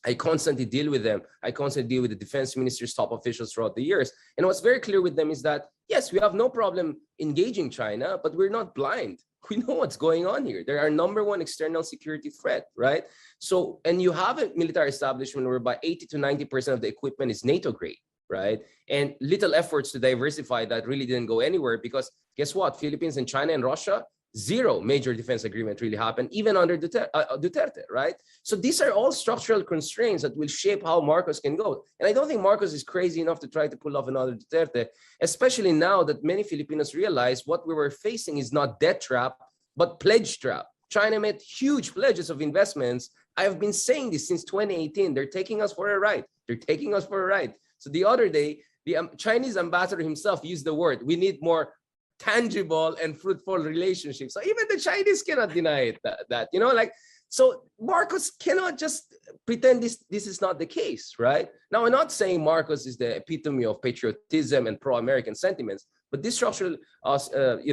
I constantly deal with them. I constantly deal with the defense minister's top officials throughout the years. And what's very clear with them is that, yes, we have no problem engaging China, but we're not blind. We know what's going on here. They're our number one external security threat, right? So, and you have a military establishment where about 80 to 90% of the equipment is NATO grade, right? And little efforts to diversify that really didn't go anywhere because guess what? Philippines and China and Russia, zero major defense agreement really happened, even under Duterte, right? So these are all structural constraints that will shape how Marcos can go. And I don't think Marcos is crazy enough to try to pull off another Duterte, especially now that many Filipinos realize what we were facing is not debt trap, but pledge trap. China made huge pledges of investments. I have been saying this since 2018. They're taking us for a ride. They're taking us for a ride. So the other day, the Chinese ambassador himself used the word, we need more tangible and fruitful relationships. So even the Chinese cannot deny it, that you know, like, so Marcos cannot just pretend this is not the case, right? Now, I'm not saying Marcos is the epitome of patriotism and pro-American sentiments, but these structural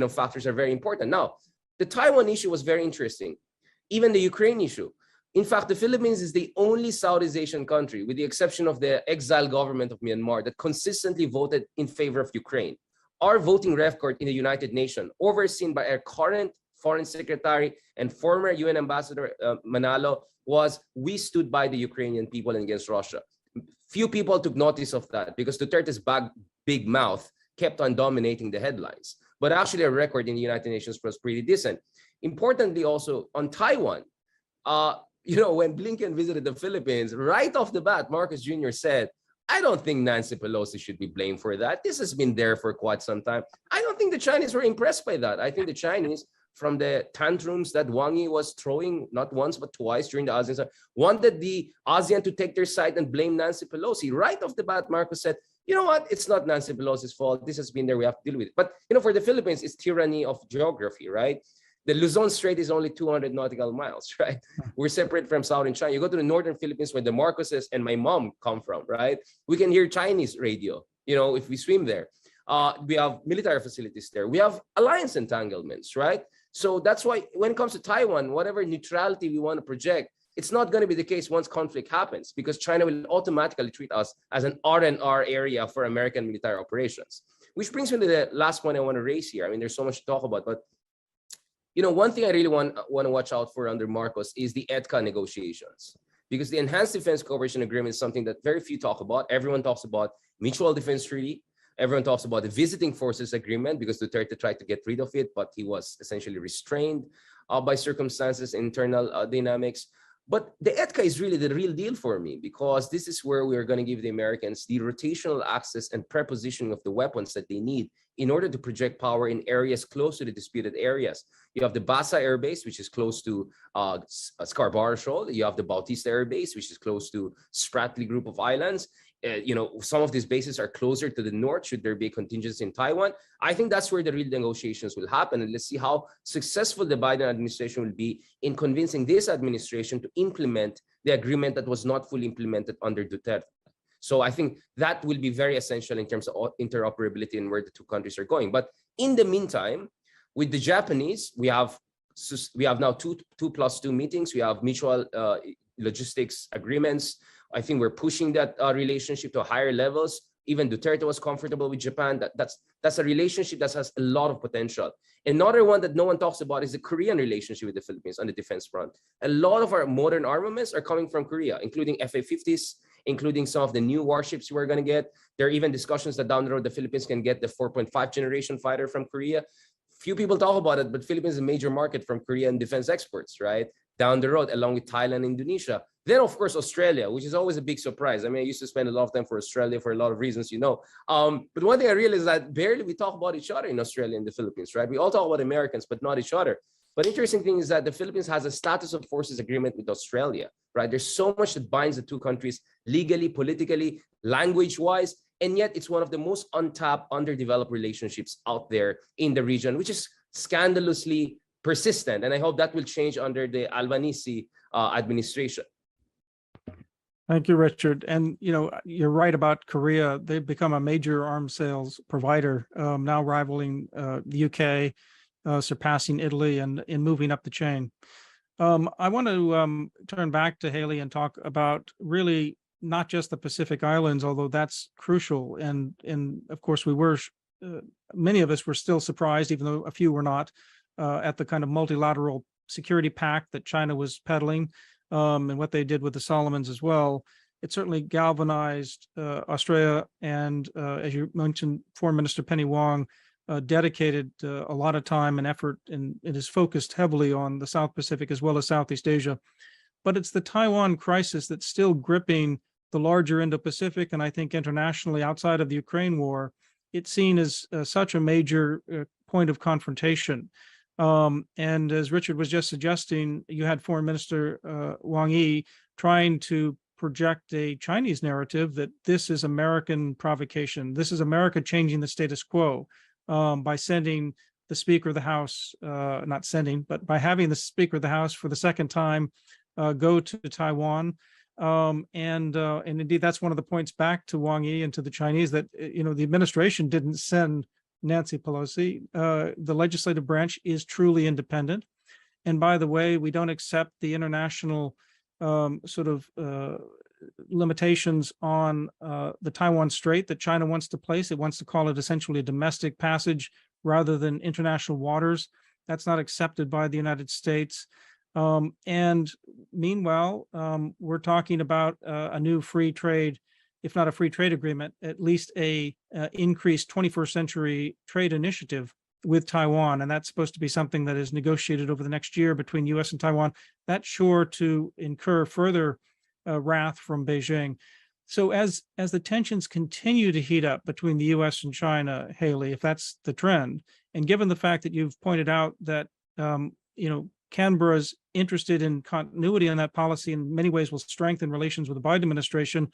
factors are very important. Now, the Taiwan issue was very interesting. Even the Ukraine issue. In fact, the Philippines is the only Southeast Asian country, with the exception of the exiled government of Myanmar, that consistently voted in favor of Ukraine. Our voting record in the United Nations, overseen by our current Foreign Secretary and former UN Ambassador Manalo, was we stood by the Ukrainian people against Russia. Few people took notice of that because Duterte's big mouth kept on dominating the headlines. But actually, our record in the United Nations was pretty decent. Importantly, also on Taiwan, when Blinken visited the Philippines, right off the bat, Marcos Jr. said, I don't think Nancy Pelosi should be blamed for that. This has been there for quite some time. I don't think the Chinese were impressed by that. I think the Chinese, from the tantrums that Wang Yi was throwing, not once, but twice during the ASEAN, wanted the ASEAN to take their side and blame Nancy Pelosi. Right off the bat, Marcos said, you know what? It's not Nancy Pelosi's fault. This has been there. We have to deal with it. But, for the Philippines, it's tyranny of geography, right? The Luzon Strait is only 200 nautical miles, right? We're separate from southern China. You go to the northern Philippines where the Marcoses and my mom come from, right? We can hear Chinese radio, if we swim there. We have military facilities there. We have alliance entanglements, right? So that's why when it comes to Taiwan, whatever neutrality we want to project, it's not going to be the case once conflict happens because China will automatically treat us as an R&R area for American military operations. Which brings me to the last point I want to raise here. I mean, there's so much to talk about, but one thing I really want to watch out for under Marcos is the EDCA negotiations, because the Enhanced Defense Cooperation Agreement is something that very few talk about. Everyone talks about mutual defense treaty. Everyone talks about the Visiting Forces Agreement because Duterte tried to get rid of it, but he was essentially restrained by circumstances, internal dynamics. But the EDCA is really the real deal for me because this is where we are going to give the Americans the rotational access and prepositioning of the weapons that they need in order to project power in areas close to the disputed areas. You have the Basa Air Base, which is close to Scarborough Shoal. You have the Bautista Air Base, which is close to Spratly Group of Islands. Some of these bases are closer to the north should there be a contingency in Taiwan. I think that's where the real negotiations will happen. And let's see how successful the Biden administration will be in convincing this administration to implement the agreement that was not fully implemented under Duterte. So I think that will be very essential in terms of interoperability and where the two countries are going. But in the meantime, with the Japanese, we have now two plus two meetings. We have mutual logistics agreements. I think we're pushing that relationship to higher levels. Even Duterte was comfortable with Japan. That's a relationship that has a lot of potential. Another one that no one talks about is the Korean relationship with the Philippines on the defense front. A lot of our modern armaments are coming from Korea, including FA-50s, including some of the new warships we're going to get. There are even discussions that down the road, the Philippines can get the 4.5 generation fighter from Korea. Few people talk about it, but Philippines is a major market from Korean defense exports, right? Down the road, along with Thailand, Indonesia. Then, of course, Australia, which is always a big surprise. I mean, I used to spend a lot of time for Australia for a lot of reasons, you know. But one thing I realized is that barely we talk about each other in Australia and the Philippines, right? We all talk about Americans, but not each other. But interesting thing is that the Philippines has a status of forces agreement with Australia, right? There's so much that binds the two countries legally, politically, language-wise, and yet it's one of the most untapped, underdeveloped relationships out there in the region, which is scandalously persistent. And I hope that will change under the Albanese administration. Thank you, Richard. And, you know, you're right about Korea. They've become a major arms sales provider, now rivaling the UK, surpassing Italy and in moving up the chain. I want to turn back to Haley and talk about really not just the Pacific Islands, although that's crucial. And of course, we were, many of us were still surprised, even though a few were not, at the kind of multilateral security pact that China was peddling. And what they did with the Solomons as well. It certainly galvanized Australia, and as you mentioned, Foreign Minister Penny Wong dedicated a lot of time and effort, and it is focused heavily on the South Pacific as well as Southeast Asia. But it's the Taiwan crisis that's still gripping the larger Indo-Pacific, and I think internationally outside of the Ukraine war, it's seen as such a major point of confrontation. And as Richard was just suggesting, you had Foreign Minister Wang Yi trying to project a Chinese narrative that this is American provocation. This is America changing the status quo by sending the Speaker of the House, not sending, but by having the Speaker of the House for the second time go to Taiwan. And indeed, that's one of the points back to Wang Yi and to the Chinese that, you know, the administration didn't send Nancy Pelosi. The legislative branch is truly independent. And by the way, we don't accept the international limitations on the Taiwan Strait that China wants to place. It wants to call it essentially a domestic passage rather than international waters. That's not accepted by the United States. And meanwhile, we're talking about a new free trade, if not a free trade agreement, at least a increased 21st century trade initiative with Taiwan. And that's supposed to be something that is negotiated over the next year between US and Taiwan. That's sure to incur further wrath from Beijing. So as the tensions continue to heat up between the US and China, Haley, if that's the trend, and given the fact that you've pointed out that, Canberra's interested in continuity on that policy in many ways will strengthen relations with the Biden administration,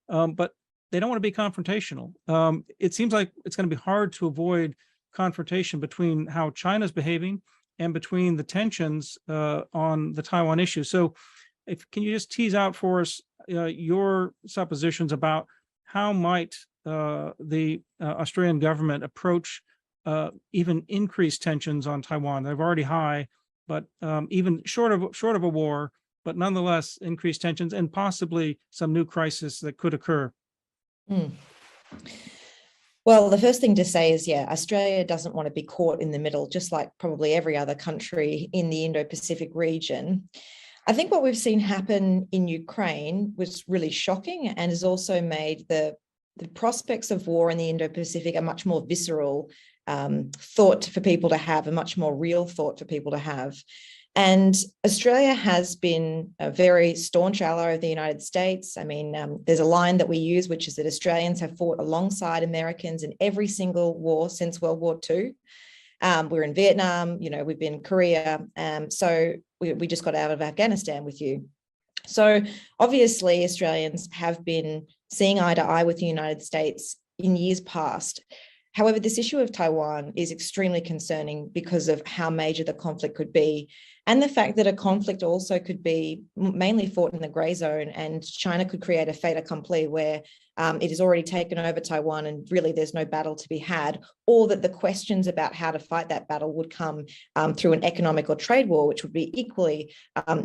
but they don't want to be confrontational. It seems like it's going to be hard to avoid confrontation between how China's behaving and between the tensions on the Taiwan issue. So can you just tease out for us your suppositions about how might the Australian government approach even increased tensions on Taiwan? They're already high, but even short of a war, but nonetheless increased tensions and possibly some new crisis that could occur. Well, the first thing to say is, Australia doesn't want to be caught in the middle, just like probably every other country in the Indo-Pacific region. I think what we've seen happen in Ukraine was really shocking and has also made the prospects of war in the Indo-Pacific a much more visceral thought for people to have, a much more real thought for people to have. And Australia has been a very staunch ally of the United States. I mean, there's a line that we use, which is that Australians have fought alongside Americans in every single war since World War II. We're in Vietnam, we've been in Korea. So we just got out of Afghanistan with you. So obviously Australians have been seeing eye to eye with the United States in years past. However, this issue of Taiwan is extremely concerning because of how major the conflict could be. and the fact that a conflict also could be mainly fought in the gray zone, and China could create a fait accompli where it has already taken over Taiwan and really there's no battle to be had, or that the questions about how to fight that battle would come through an economic or trade war, which would be equally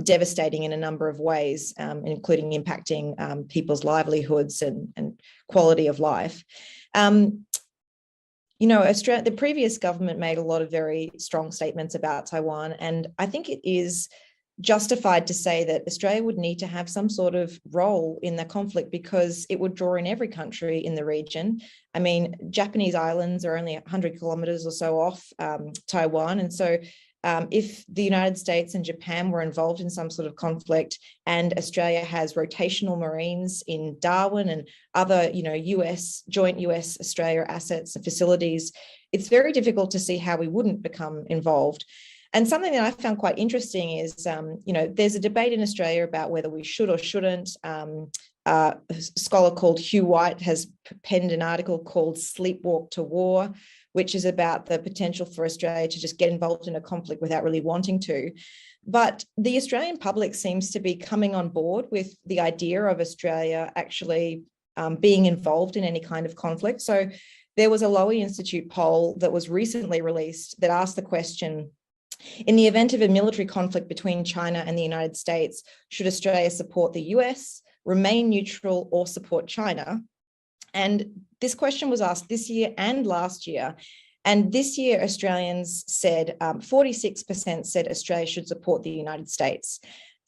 devastating in a number of ways, including impacting people's livelihoods and quality of life. You know, the previous government made a lot of very strong statements about Taiwan, and I think it is justified to say that Australia would need to have some sort of role in the conflict because it would draw in every country in the region. I mean, Japanese islands are only 100 kilometers or so off Taiwan. And so if the United States and Japan were involved in some sort of conflict, and Australia has rotational marines in Darwin and other, you know, joint US-Australia assets and facilities, it's very difficult to see how we wouldn't become involved. And something that I found quite interesting is, you know, there's a debate in Australia about whether we should or shouldn't. A scholar called Hugh White has penned an article called Sleepwalk to War, which is about the potential for Australia to just get involved in a conflict without really wanting to. But the Australian public seems to be coming on board with the idea of Australia actually being involved in any kind of conflict. So there was a Lowy Institute poll that was recently released that asked the question, in the event of a military conflict between China and the United States, should Australia support the US, remain neutral, or support China? And this question was asked this year and last year. And this year, Australians said 46% said Australia should support the United States.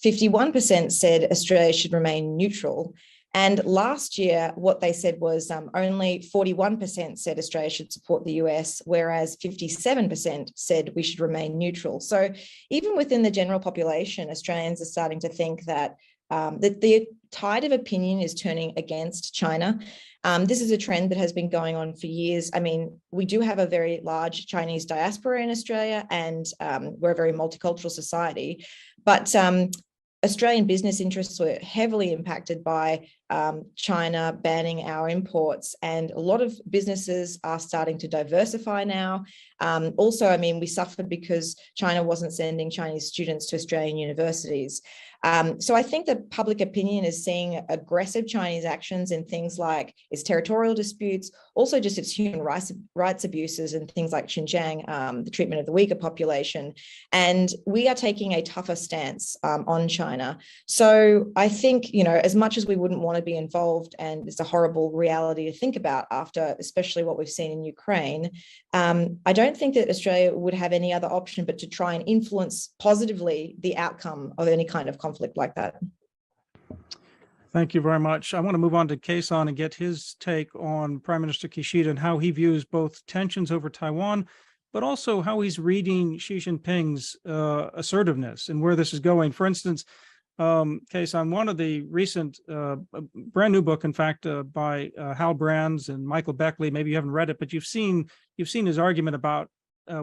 51% said Australia should remain neutral. And last year, what they said was only 41% said Australia should support the US, whereas 57% said we should remain neutral. So even within the general population, Australians are starting to think that the tide of opinion is turning against China. This is a trend that has been going on for years. I mean, we do have a very large Chinese diaspora in Australia, and we're a very multicultural society. But Australian business interests were heavily impacted by China banning our imports, and a lot of businesses are starting to diversify now. Also, I mean, we suffered because China wasn't sending Chinese students to Australian universities. So I think that public opinion is seeing aggressive Chinese actions in things like its territorial disputes, also just its human rights abuses and things like Xinjiang, the treatment of the Uyghur population. And we are taking a tougher stance on China. So I think, you know, as much as we wouldn't want to be involved, and it's a horrible reality to think about after especially what we've seen in Ukraine, I don't think that Australia would have any other option but to try and influence positively the outcome of any kind of conflict like that. Thank you very much. I want to move on to Keisan and get his take on Prime Minister Kishida and how he views both tensions over Taiwan, but also how he's reading Xi Jinping's assertiveness and where this is going. For instance, Keisan, one of the recent brand new book, in fact, by Hal Brands and Michael Beckley, maybe you haven't read it, but you've seen his argument about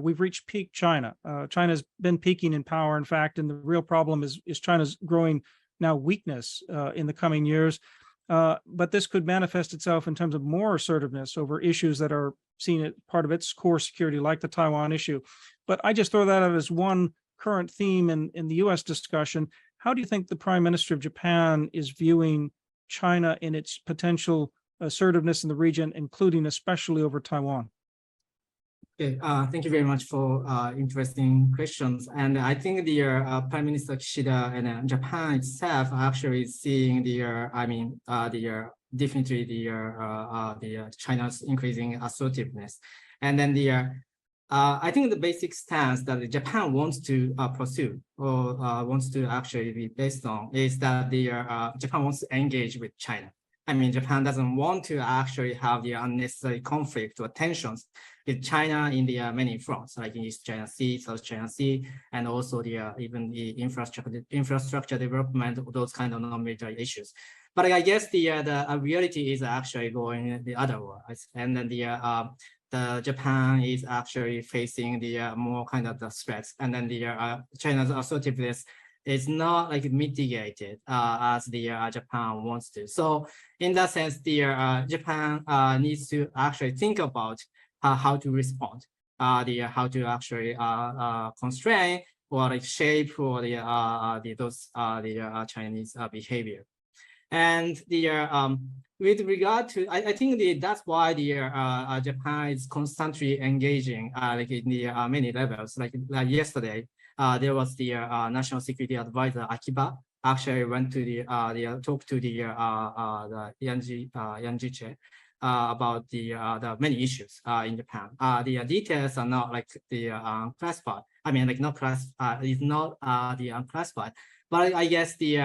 we've reached peak China. China's been peaking in power, in fact, and the real problem is China's growing now weakness in the coming years. But this could manifest itself in terms of more assertiveness over issues that are seen as part of its core security, like the Taiwan issue. But I just throw that out as one current theme in the US discussion. How do you think the Prime Minister of Japan is viewing China in its potential assertiveness in the region, including especially over Taiwan? Okay, thank you very much for interesting questions. And I think the Prime Minister Kishida and Japan itself are actually seeing definitely the China's increasing assertiveness. And then I think the basic stance that Japan wants to pursue or wants to actually be based on is that Japan wants to engage with China. I mean, Japan doesn't want to actually have the unnecessary conflict or tensions with China in the many fronts, like in East China Sea, South China Sea, and also even the infrastructure development, those kind of non-military issues. But I guess the reality is actually going the other way, and then the Japan is actually facing the more kind of the threats, and then China's assertiveness is not like mitigated as Japan wants to. So in that sense, Japan needs to actually think about how to respond, how to actually constrain or like shape for the Chinese behavior. And with regard to, I think that's why Japan is constantly engaging like in the many levels. Like yesterday, there was the National Security Advisor Akiba actually went to the talk to the Yanjiche about the many issues in Japan. The details are not like the classified. I mean, like not class is not the unclassified. But I guess the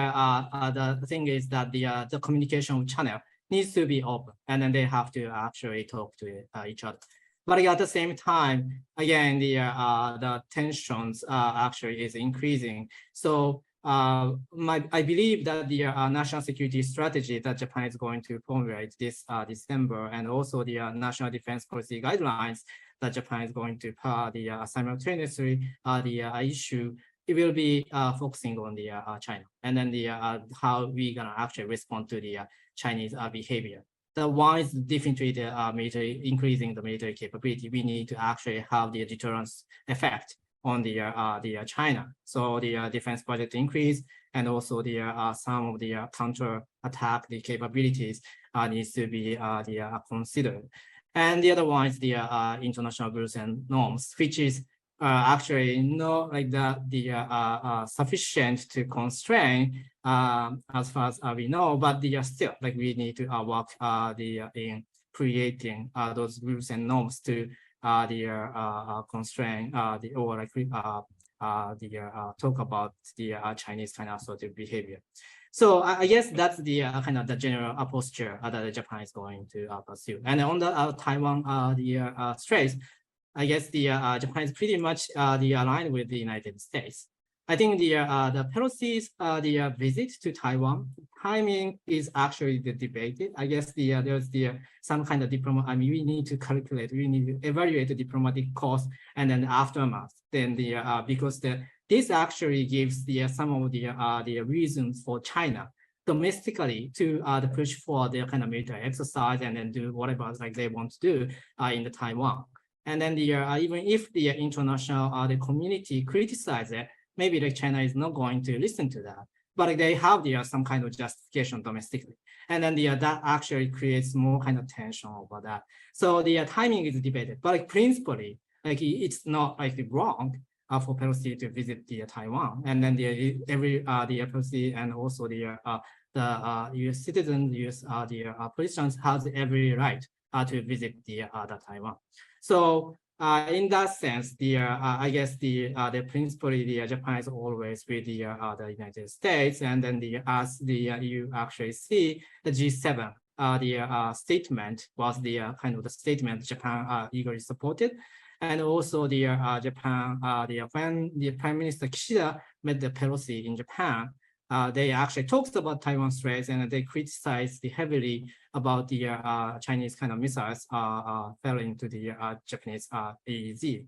thing is that the communication channel needs to be open, and then they have to actually talk to each other. But at the same time, again, the tensions actually is increasing. So I believe that the national security strategy that Japan is going to formulate this December, and also the national defense policy guidelines that Japan is going to simultaneously issue, it will be focusing on the China, and then the how we gonna actually respond to the Chinese behavior. The one is definitely the military, increasing the military capability. We need to actually have the deterrence effect on the China. So the defense budget increase, and also the some of the counter attack the capabilities needs to be considered. And the other one is the international rules and norms, which is actually not like the sufficient to constrain as far as we know, but they are still like we need to work in creating those rules and norms to constrain or like talk about the Chinese kind of sort of behavior. So I guess that's the kind of the general posture that Japan is going to pursue. And on the Taiwan Straits, I guess the Japan is pretty much aligned with the United States. I think the Pelosi's visit to Taiwan timing is actually debated. I guess there's some kind of diplomatic. I mean, we need to calculate, we need to evaluate the diplomatic cost and then the aftermath. Then because this actually gives some of the reasons for China domestically to push for their kind of military exercise and then do whatever like they want to do in the Taiwan. And then even if the international the community criticize it, maybe like China is not going to listen to that, but they have some kind of justification domestically, and then that actually creates more kind of tension over that. So the timing is debated, but like principally, like it's not like wrong for Pelosi to visit the Taiwan, and then the Pelosi and also the U.S. citizens, U.S. politicians has every right to visit the Taiwan. So in that sense, I guess the principally the Japan is always with the United States, and then as you actually see the G7 statement was the kind of the statement Japan eagerly supported, and also the Japan when the Prime Minister Kishida met the Pelosi in Japan. They actually talked about Taiwan Straits, and they criticized heavily about the Chinese kind of missiles fell into the Japanese EEZ,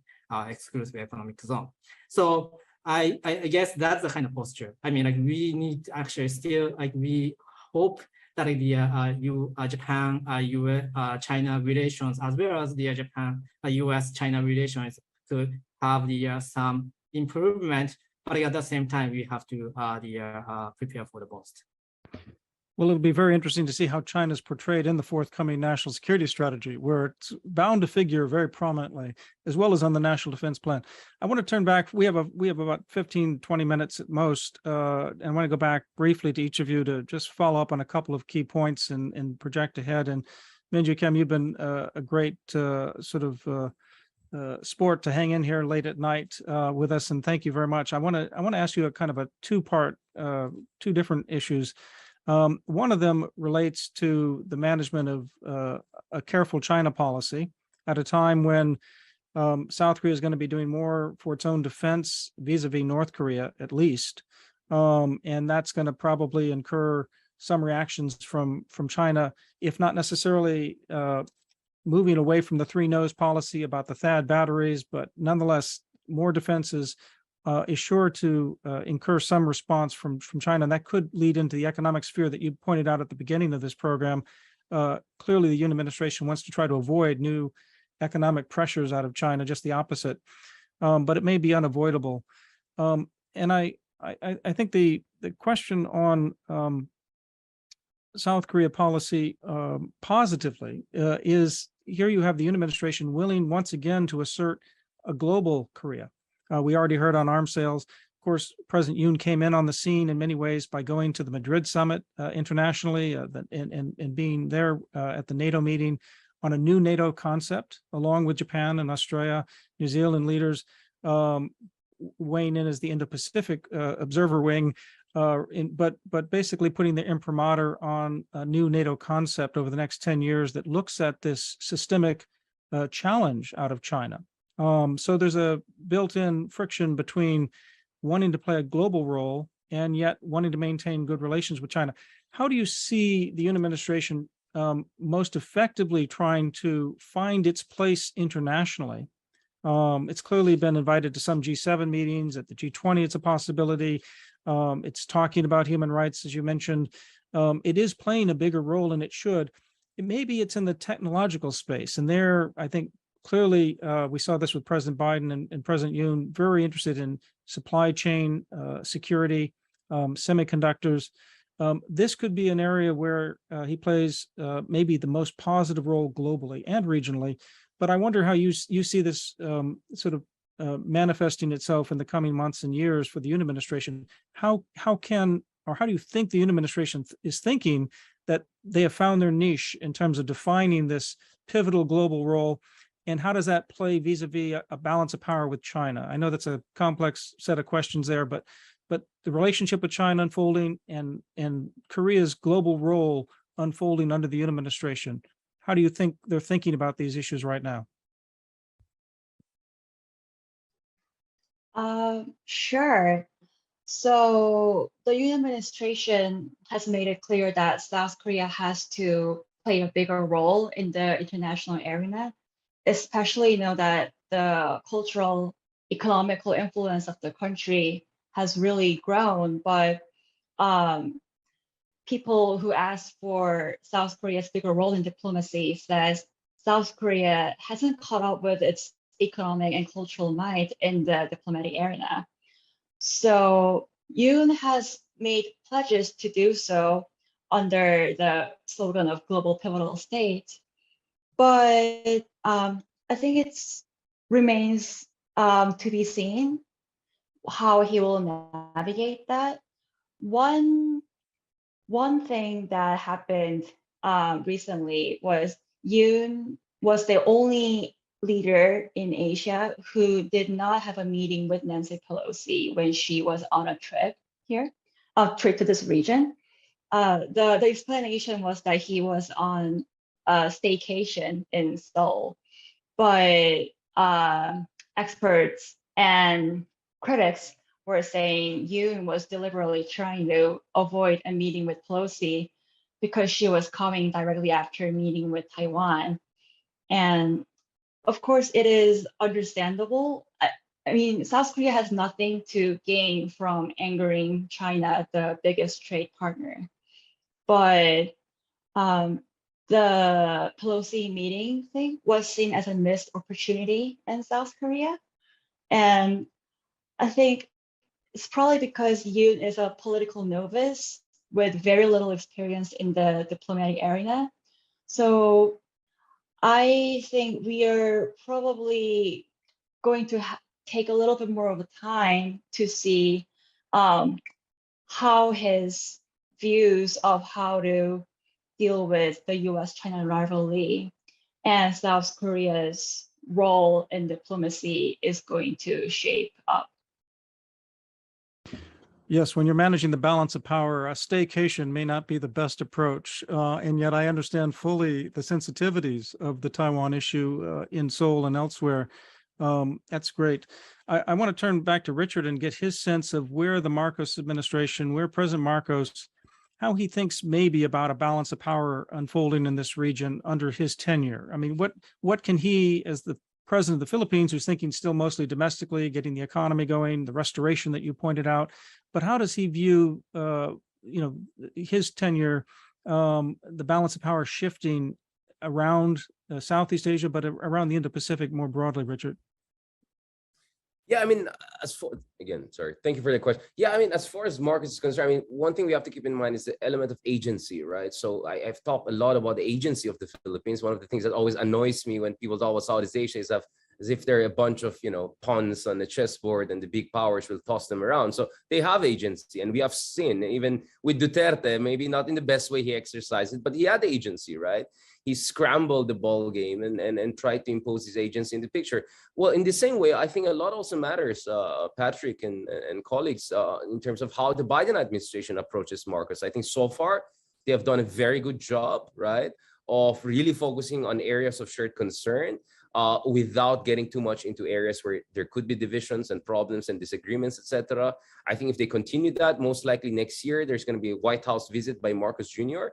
exclusive economic zone. So I guess that's the kind of posture. I mean, like we need to actually still like we hope that the Japan China relations, as well as the Japan US China relations, could have some improvement. But at the same time, we have to prepare for the worst. Well, it'll be very interesting to see how China is portrayed in the forthcoming national security strategy, where it's bound to figure very prominently, as well as on the national defense plan. I want to turn back. We have about 15, 20 minutes at most. And I want to go back briefly to each of you to just follow up on a couple of key points and project ahead. And Minju Kim, you've been a great sport to hang in here late at night with us, and thank you very much. I want to ask you a kind of a two-part, two different issues. One of them relates to the management of a careful China policy at a time when South Korea is going to be doing more for its own defense vis-a-vis North Korea, at least, and that's going to probably incur some reactions from China, if not necessarily moving away from the three no's policy about the THAAD batteries, but nonetheless, more defenses is sure to incur some response from China. And that could lead into the economic sphere that you pointed out at the beginning of this program. Clearly, the Yoon administration wants to try to avoid new economic pressures out of China, just the opposite. But it may be unavoidable. And I think the question on South Korea policy positively is here you have the Yoon administration willing once again to assert a global Korea. We already heard on arms sales. Of course, President Yoon came in on the scene in many ways by going to the Madrid summit internationally and being there at the NATO meeting on a new NATO concept, along with Japan and Australia, New Zealand leaders weighing in as the Indo-Pacific observer wing, but basically putting the imprimatur on a new NATO concept over the next 10 years that looks at this systemic challenge out of China. So there's a built-in friction between wanting to play a global role and yet wanting to maintain good relations with China. How do you see the Yoon administration most effectively trying to find its place internationally? It's clearly been invited to some G7 meetings. At the G20, it's a possibility. It's talking about human rights, as you mentioned. It is playing a bigger role, and it should. Maybe it's in the technological space. And there, I think, clearly, we saw this with President Biden and President Yoon, very interested in supply chain security, semiconductors. This could be an area where he plays maybe the most positive role globally and regionally. But I wonder how you see this sort of manifesting itself in the coming months and years for the Yoon administration. How do you think the Yoon administration is thinking that they have found their niche in terms of defining this pivotal global role? And how does that play vis-a-vis a balance of power with China? I know that's a complex set of questions there, but the relationship with China unfolding and Korea's global role unfolding under the Yoon administration, how do you think they're thinking about these issues right now? Sure. So the Yoon administration has made it clear that South Korea has to play a bigger role in the international arena, especially that the cultural, economical influence of the country has really grown. But people who ask for South Korea's bigger role in diplomacy says South Korea hasn't caught up with its economic and cultural might in the diplomatic arena. So Yoon has made pledges to do so under the slogan of global pivotal state. But I think it remains to be seen how he will navigate that. One thing that happened recently was Yoon was the only leader in Asia who did not have a meeting with Nancy Pelosi when she was on a trip to this region. The explanation was that he was on a staycation in Seoul, but experts and critics were saying Yoon was deliberately trying to avoid a meeting with Pelosi because she was coming directly after a meeting with Taiwan. And of course, it is understandable. I mean, South Korea has nothing to gain from angering China, the biggest trade partner. But the Pelosi meeting thing was seen as a missed opportunity in South Korea. And I think it's probably because Yoon is a political novice with very little experience in the diplomatic arena. So I think we are probably going to take a little bit more of a time to see how his views of how to deal with the US-China rivalry and South Korea's role in diplomacy is going to shape up. Yes, when you're managing the balance of power, a staycation may not be the best approach. And yet I understand fully the sensitivities of the Taiwan issue in Seoul and elsewhere. That's great. I want to turn back to Richard and get his sense of where the Marcos administration, where President Marcos, how he thinks maybe about a balance of power unfolding in this region under his tenure. I mean, what can he, as the president of the Philippines, who's thinking still mostly domestically, getting the economy going, the restoration that you pointed out, but how does he view, his tenure, the balance of power shifting around Southeast Asia, but around the Indo-Pacific more broadly, Richard? Yeah, I mean, as for again, sorry, thank you for the question. Yeah, I mean, as far as Marcus is concerned, I mean, one thing we have to keep in mind is the element of agency, right? So I've talked a lot about the agency of the Philippines. One of the things that always annoys me when people talk about Southeast Asia is that as if they're a bunch of, you know, pawns on the chessboard and the big powers will toss them around. So they have agency, and we have seen even with Duterte, maybe not in the best way he exercised it, but he had agency, right? He scrambled the ball game and tried to impose his agency in the picture. Well, in the same way, I think a lot also matters, Patrick and colleagues, in terms of how the Biden administration approaches Marcos. I think so far they have done a very good job, right, of really focusing on areas of shared concern without getting too much into areas where there could be divisions and problems and disagreements, etc. I think if they continue that, most likely next year there's going to be a White House visit by Marcos Jr.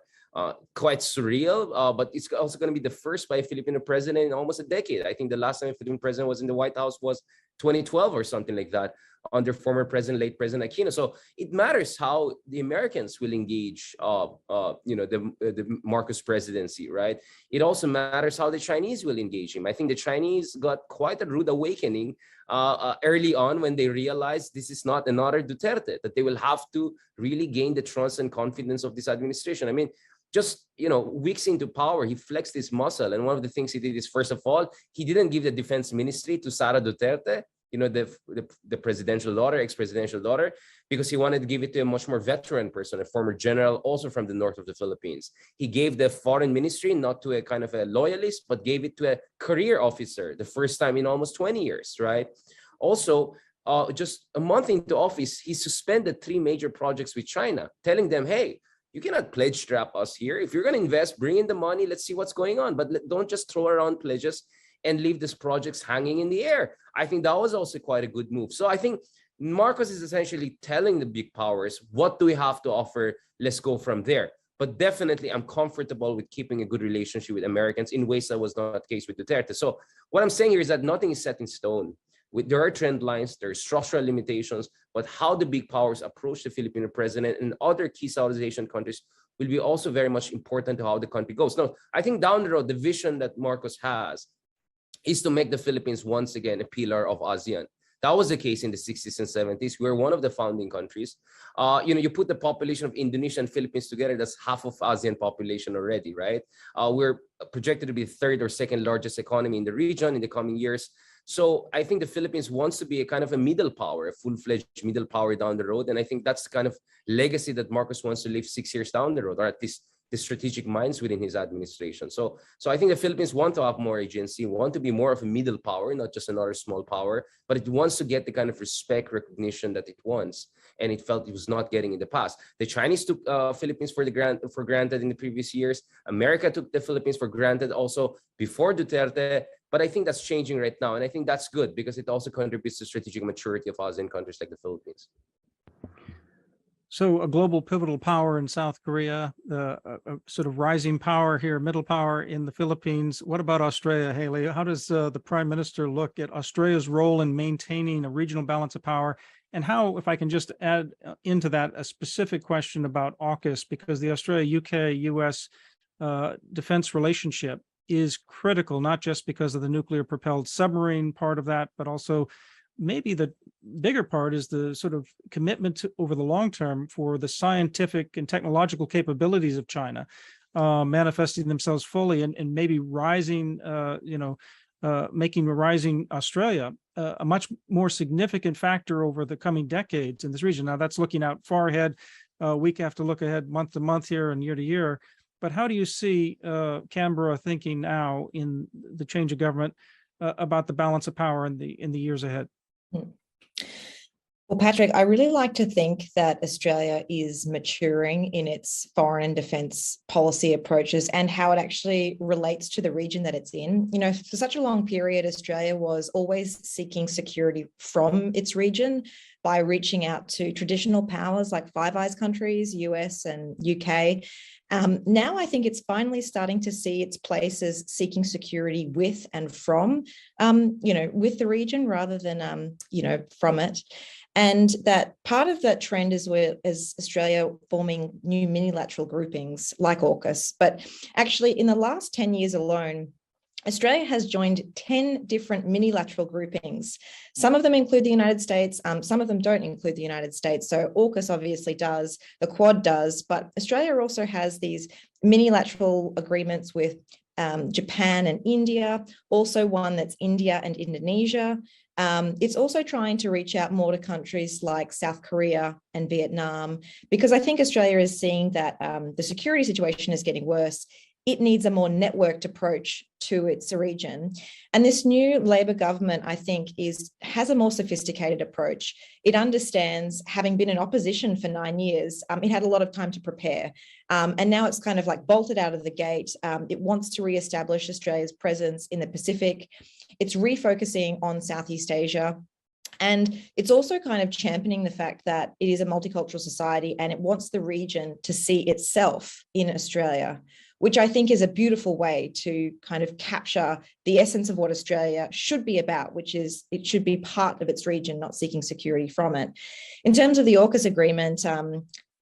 Quite surreal, but it's also going to be the first by a Filipino president in almost a decade. I think the last time a Filipino president was in the White House was 2012 or something like that, under former president, late President Aquino. So it matters how the Americans will engage, the Marcos presidency, right? It also matters how the Chinese will engage him. I think the Chinese got quite a rude awakening early on when they realized this is not another Duterte, that they will have to really gain the trust and confidence of this administration. I mean, just, you know, weeks into power, he flexed his muscle. And one of the things he did is, first of all, he didn't give the defense ministry to Sara Duterte, you know, the presidential daughter, ex-presidential daughter, because he wanted to give it to a much more veteran person, a former general, also from the north of the Philippines. He gave the foreign ministry not to a kind of a loyalist, but gave it to a career officer, the first time in almost 20 years, right? Also, just a month into office, he suspended 3 major projects with China, telling them, hey, you cannot pledge strap us here. If you're going to invest, bring in the money. Let's see what's going on. But don't just throw around pledges and leave these projects hanging in the air. I think that was also quite a good move. So I think Marcos is essentially telling the big powers, what do we have to offer? Let's go from there. But definitely, I'm comfortable with keeping a good relationship with Americans in ways that was not the case with Duterte. So what I'm saying here is that nothing is set in stone. There are trend lines, there are structural limitations, but how the big powers approach the Filipino president and other key Southeast Asian countries will be also very much important to how the country goes. Now, I think down the road, the vision that Marcos has is to make the Philippines once again a pillar of ASEAN. That was the case in the 60s and 70s. We were one of the founding countries. You put the population of Indonesia and Philippines together, that's half of ASEAN population already, right? We're projected to be the 3rd or 2nd largest economy in the region in the coming years. So I think the Philippines wants to be a kind of a middle power, a full-fledged middle power down the road. And I think that's the kind of legacy that Marcos wants to leave 6 years down the road, or at least the strategic minds within his administration. So I think the Philippines want to have more agency, want to be more of a middle power, not just another small power, but it wants to get the kind of respect, recognition that it wants, and it felt it was not getting in the past. The Chinese took Philippines for granted in the previous years. America took the Philippines for granted also before Duterte. But I think that's changing right now. And I think that's good because it also contributes to strategic maturity of ASEAN countries like the Philippines. So a global pivotal power in South Korea, a sort of rising power here, middle power in the Philippines. What about Australia, Haley? How does the Prime Minister look at Australia's role in maintaining a regional balance of power? And how, if I can just add into that, a specific question about AUKUS, because the Australia-UK-US defense relationship is critical, not just because of the nuclear propelled submarine part of that, but also maybe the bigger part is the sort of commitment to, over the long term, for the scientific and technological capabilities of China manifesting themselves fully and maybe rising, making rising Australia a much more significant factor over the coming decades in this region. Now that's looking out far ahead, week after look ahead, month to month here and year to year. But how do you see Canberra thinking now in the change of government about the balance of power in the years ahead? Well, Patrick, I really like to think that Australia is maturing in its foreign and defence policy approaches and how it actually relates to the region that it's in. You know, for such a long period, Australia was always seeking security from its region by reaching out to traditional powers like Five Eyes countries, US and UK. Now I think it's finally starting to see its place as seeking security with and from, with the region rather than, from it. And that part of that trend is Australia forming new minilateral groupings like AUKUS. But actually in the last 10 years alone, Australia has joined 10 different minilateral groupings. Some of them include the United States, some of them don't include the United States. So AUKUS obviously does, the Quad does, but Australia also has these minilateral agreements with Japan and India, also one that's India and Indonesia. It's also trying to reach out more to countries like South Korea and Vietnam, because I think Australia is seeing that the security situation is getting worse. It needs a more networked approach to its region. And this new Labor government, I think, has a more sophisticated approach. It understands, having been in opposition for 9 years, it had a lot of time to prepare. And now it's kind of like bolted out of the gate. It wants to reestablish Australia's presence in the Pacific. It's refocusing on Southeast Asia. And it's also kind of championing the fact that it is a multicultural society and it wants the region to see itself in Australia, which I think is a beautiful way to kind of capture the essence of what Australia should be about, which is it should be part of its region, not seeking security from it. In terms of the AUKUS agreement,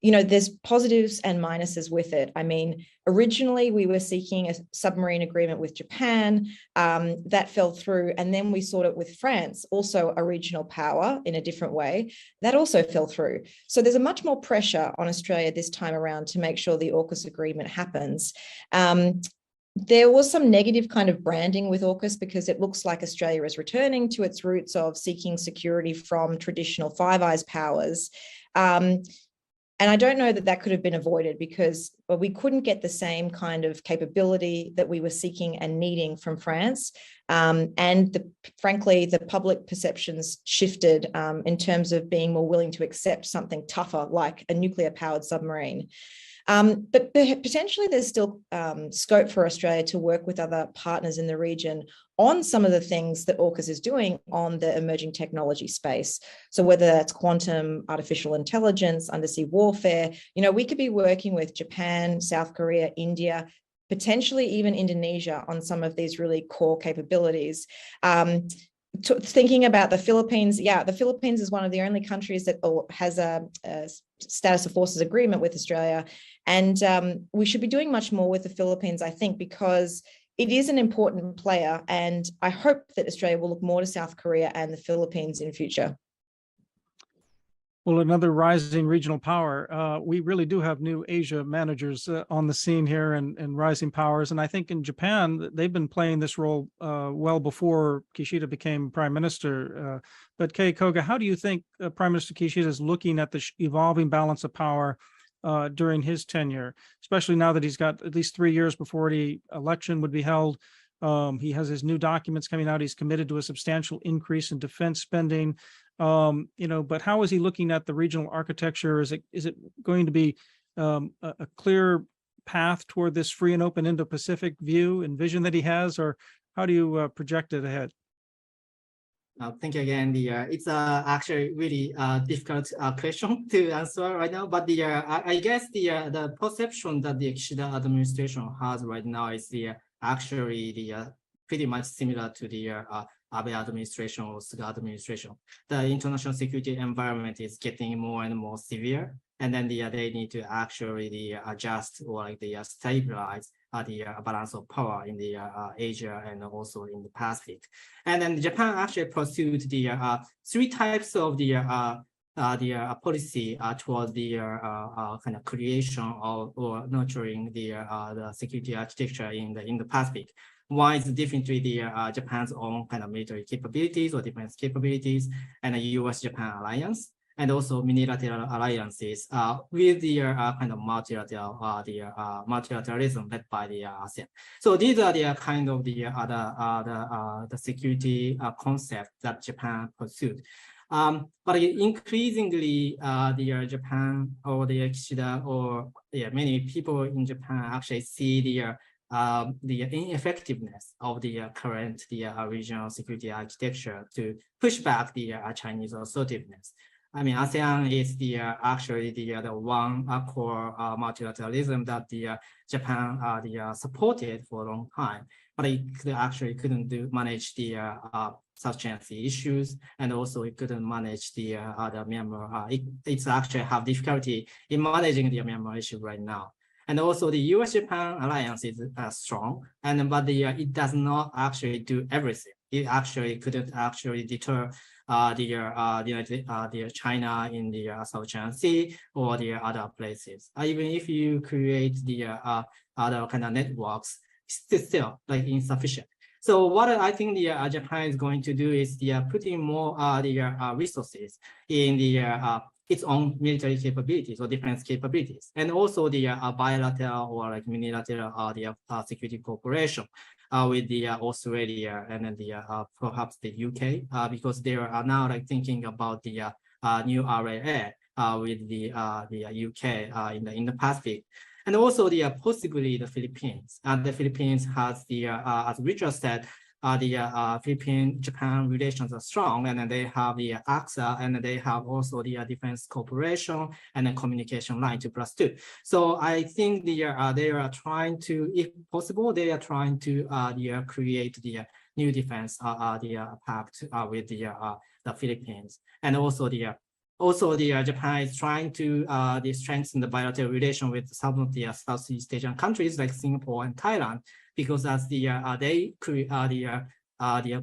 there's positives and minuses with it. I mean, originally we were seeking a submarine agreement with Japan, that fell through. And then we sought it with France, also a regional power in a different way, that also fell through. So there's a much more pressure on Australia this time around to make sure the AUKUS agreement happens. There was some negative kind of branding with AUKUS because it looks like Australia is returning to its roots of seeking security from traditional Five Eyes powers. And I don't know that that could have been avoided because we couldn't get the same kind of capability that we were seeking and needing from France. Frankly, the public perceptions shifted in terms of being more willing to accept something tougher like a nuclear-powered submarine. But potentially there's still scope for Australia to work with other partners in the region on some of the things that AUKUS is doing on the emerging technology space. So whether that's quantum, artificial intelligence, undersea warfare, we could be working with Japan, South Korea, India, potentially even Indonesia on some of these really core capabilities. Thinking about the Philippines, the Philippines is one of the only countries that has a status of forces agreement with Australia. And we should be doing much more with the Philippines, I think, because it is an important player. And I hope that Australia will look more to South Korea and the Philippines in future. Well, another rising regional power. We really do have new Asia managers on the scene here and rising powers. And I think in Japan, they've been playing this role well before Kishida became prime minister. But Kei Koga, how do you think Prime Minister Kishida is looking at the evolving balance of power during his tenure, especially now that he's got at least 3 years before the election would be held? He has his new documents coming out. He's committed to a substantial increase in defense spending. But how is he looking at the regional architecture? Is it going to be a clear path toward this free and open Indo-Pacific view and vision that he has, or how do you project it ahead? Thank you again. It's actually really difficult question to answer right now. But I guess the perception that the Kishida administration has right now is actually pretty much similar to the Abe administration or Suga administration. The international security environment is getting more and more severe, and then they need to actually adjust or stabilize the balance of power in the Asia and also in the Pacific. And then Japan actually pursued the 3 types of the policy towards the kind of creation or nurturing the security architecture in the Pacific. One is definitely Japan's own kind of military capabilities or defense capabilities, and a U.S.-Japan alliance, and also unilateral alliances with the kind of multilateralism led by the ASEAN. So these are the kind of the security concept that Japan pursued. But increasingly, the Japan or the Kishida or many people in Japan actually see the ineffectiveness of the current regional security architecture to push back the Chinese assertiveness. I mean, ASEAN is actually the one core multilateralism that the Japan supported for a long time, but it couldn't manage the substantial issues, and also it couldn't manage the Myanmar. It's actually have difficulty in managing the Myanmar issue right now. And also the US-Japan alliance is strong, but it does not actually do everything. It actually couldn't actually deter the China in the South China Sea or the other places. Even if you create the other kind of networks, still like insufficient. So what I think the Japan is going to do is putting more resources in its own military capabilities or defense capabilities, and also the bilateral or like unilateral security cooperation with the Australia and then perhaps the UK, because they are now like thinking about the new RAA with the UK in the Pacific. And also possibly the Philippines. The Philippines has as Richard said, the Philippine-Japan relations are strong, and they have the AXA, and they have also the defense cooperation and then communication line 2+2. So I think they are trying to, if possible, they are trying to create the new defense pact with the Philippines, and also Japan is trying to strengthen the bilateral relation with some of the Southeast Asian countries like Singapore and Thailand, because as they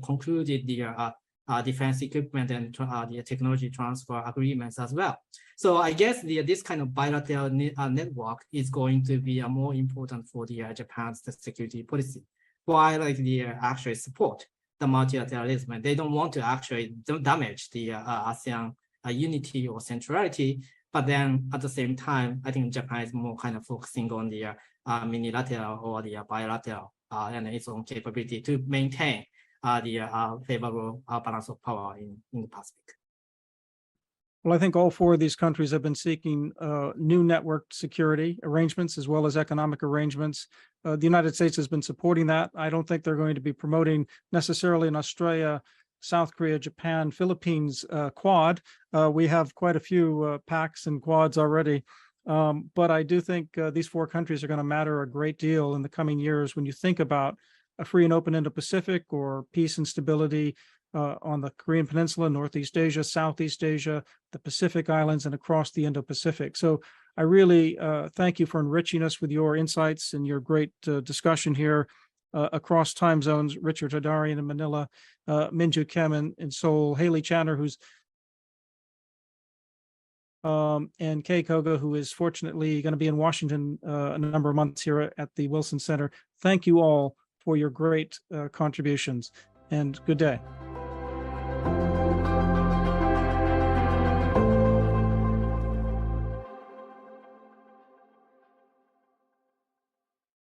concluded the defense equipment and the technology transfer agreements as well. So I guess this kind of bilateral network is going to be more important for Japan's security policy, while like actually support the multilateralism. They don't want to actually damage the ASEAN unity or centrality, but then at the same time, I think Japan is more kind of focusing on the unilateral or the bilateral and its own capability to maintain the favorable balance of power in the Pacific. Well, I think all four of these countries have been seeking new network security arrangements as well as economic arrangements. The United States has been supporting that. I don't think they're going to be promoting necessarily in Australia, South Korea, Japan, Philippines quad. We have quite a few pacts and quads already. But I do think these four countries are going to matter a great deal in the coming years when you think about a free and open Indo-Pacific or peace and stability on the Korean Peninsula, Northeast Asia, Southeast Asia, the Pacific Islands, and across the Indo-Pacific. So I really thank you for enriching us with your insights and your great discussion here across time zones. Richard Hadarian in Manila, Minju Kim in Seoul, Haley Channer, who's and Kay Koga, who is fortunately going to be in Washington a number of months here at the Wilson Center. Thank you all for your great contributions, and good day.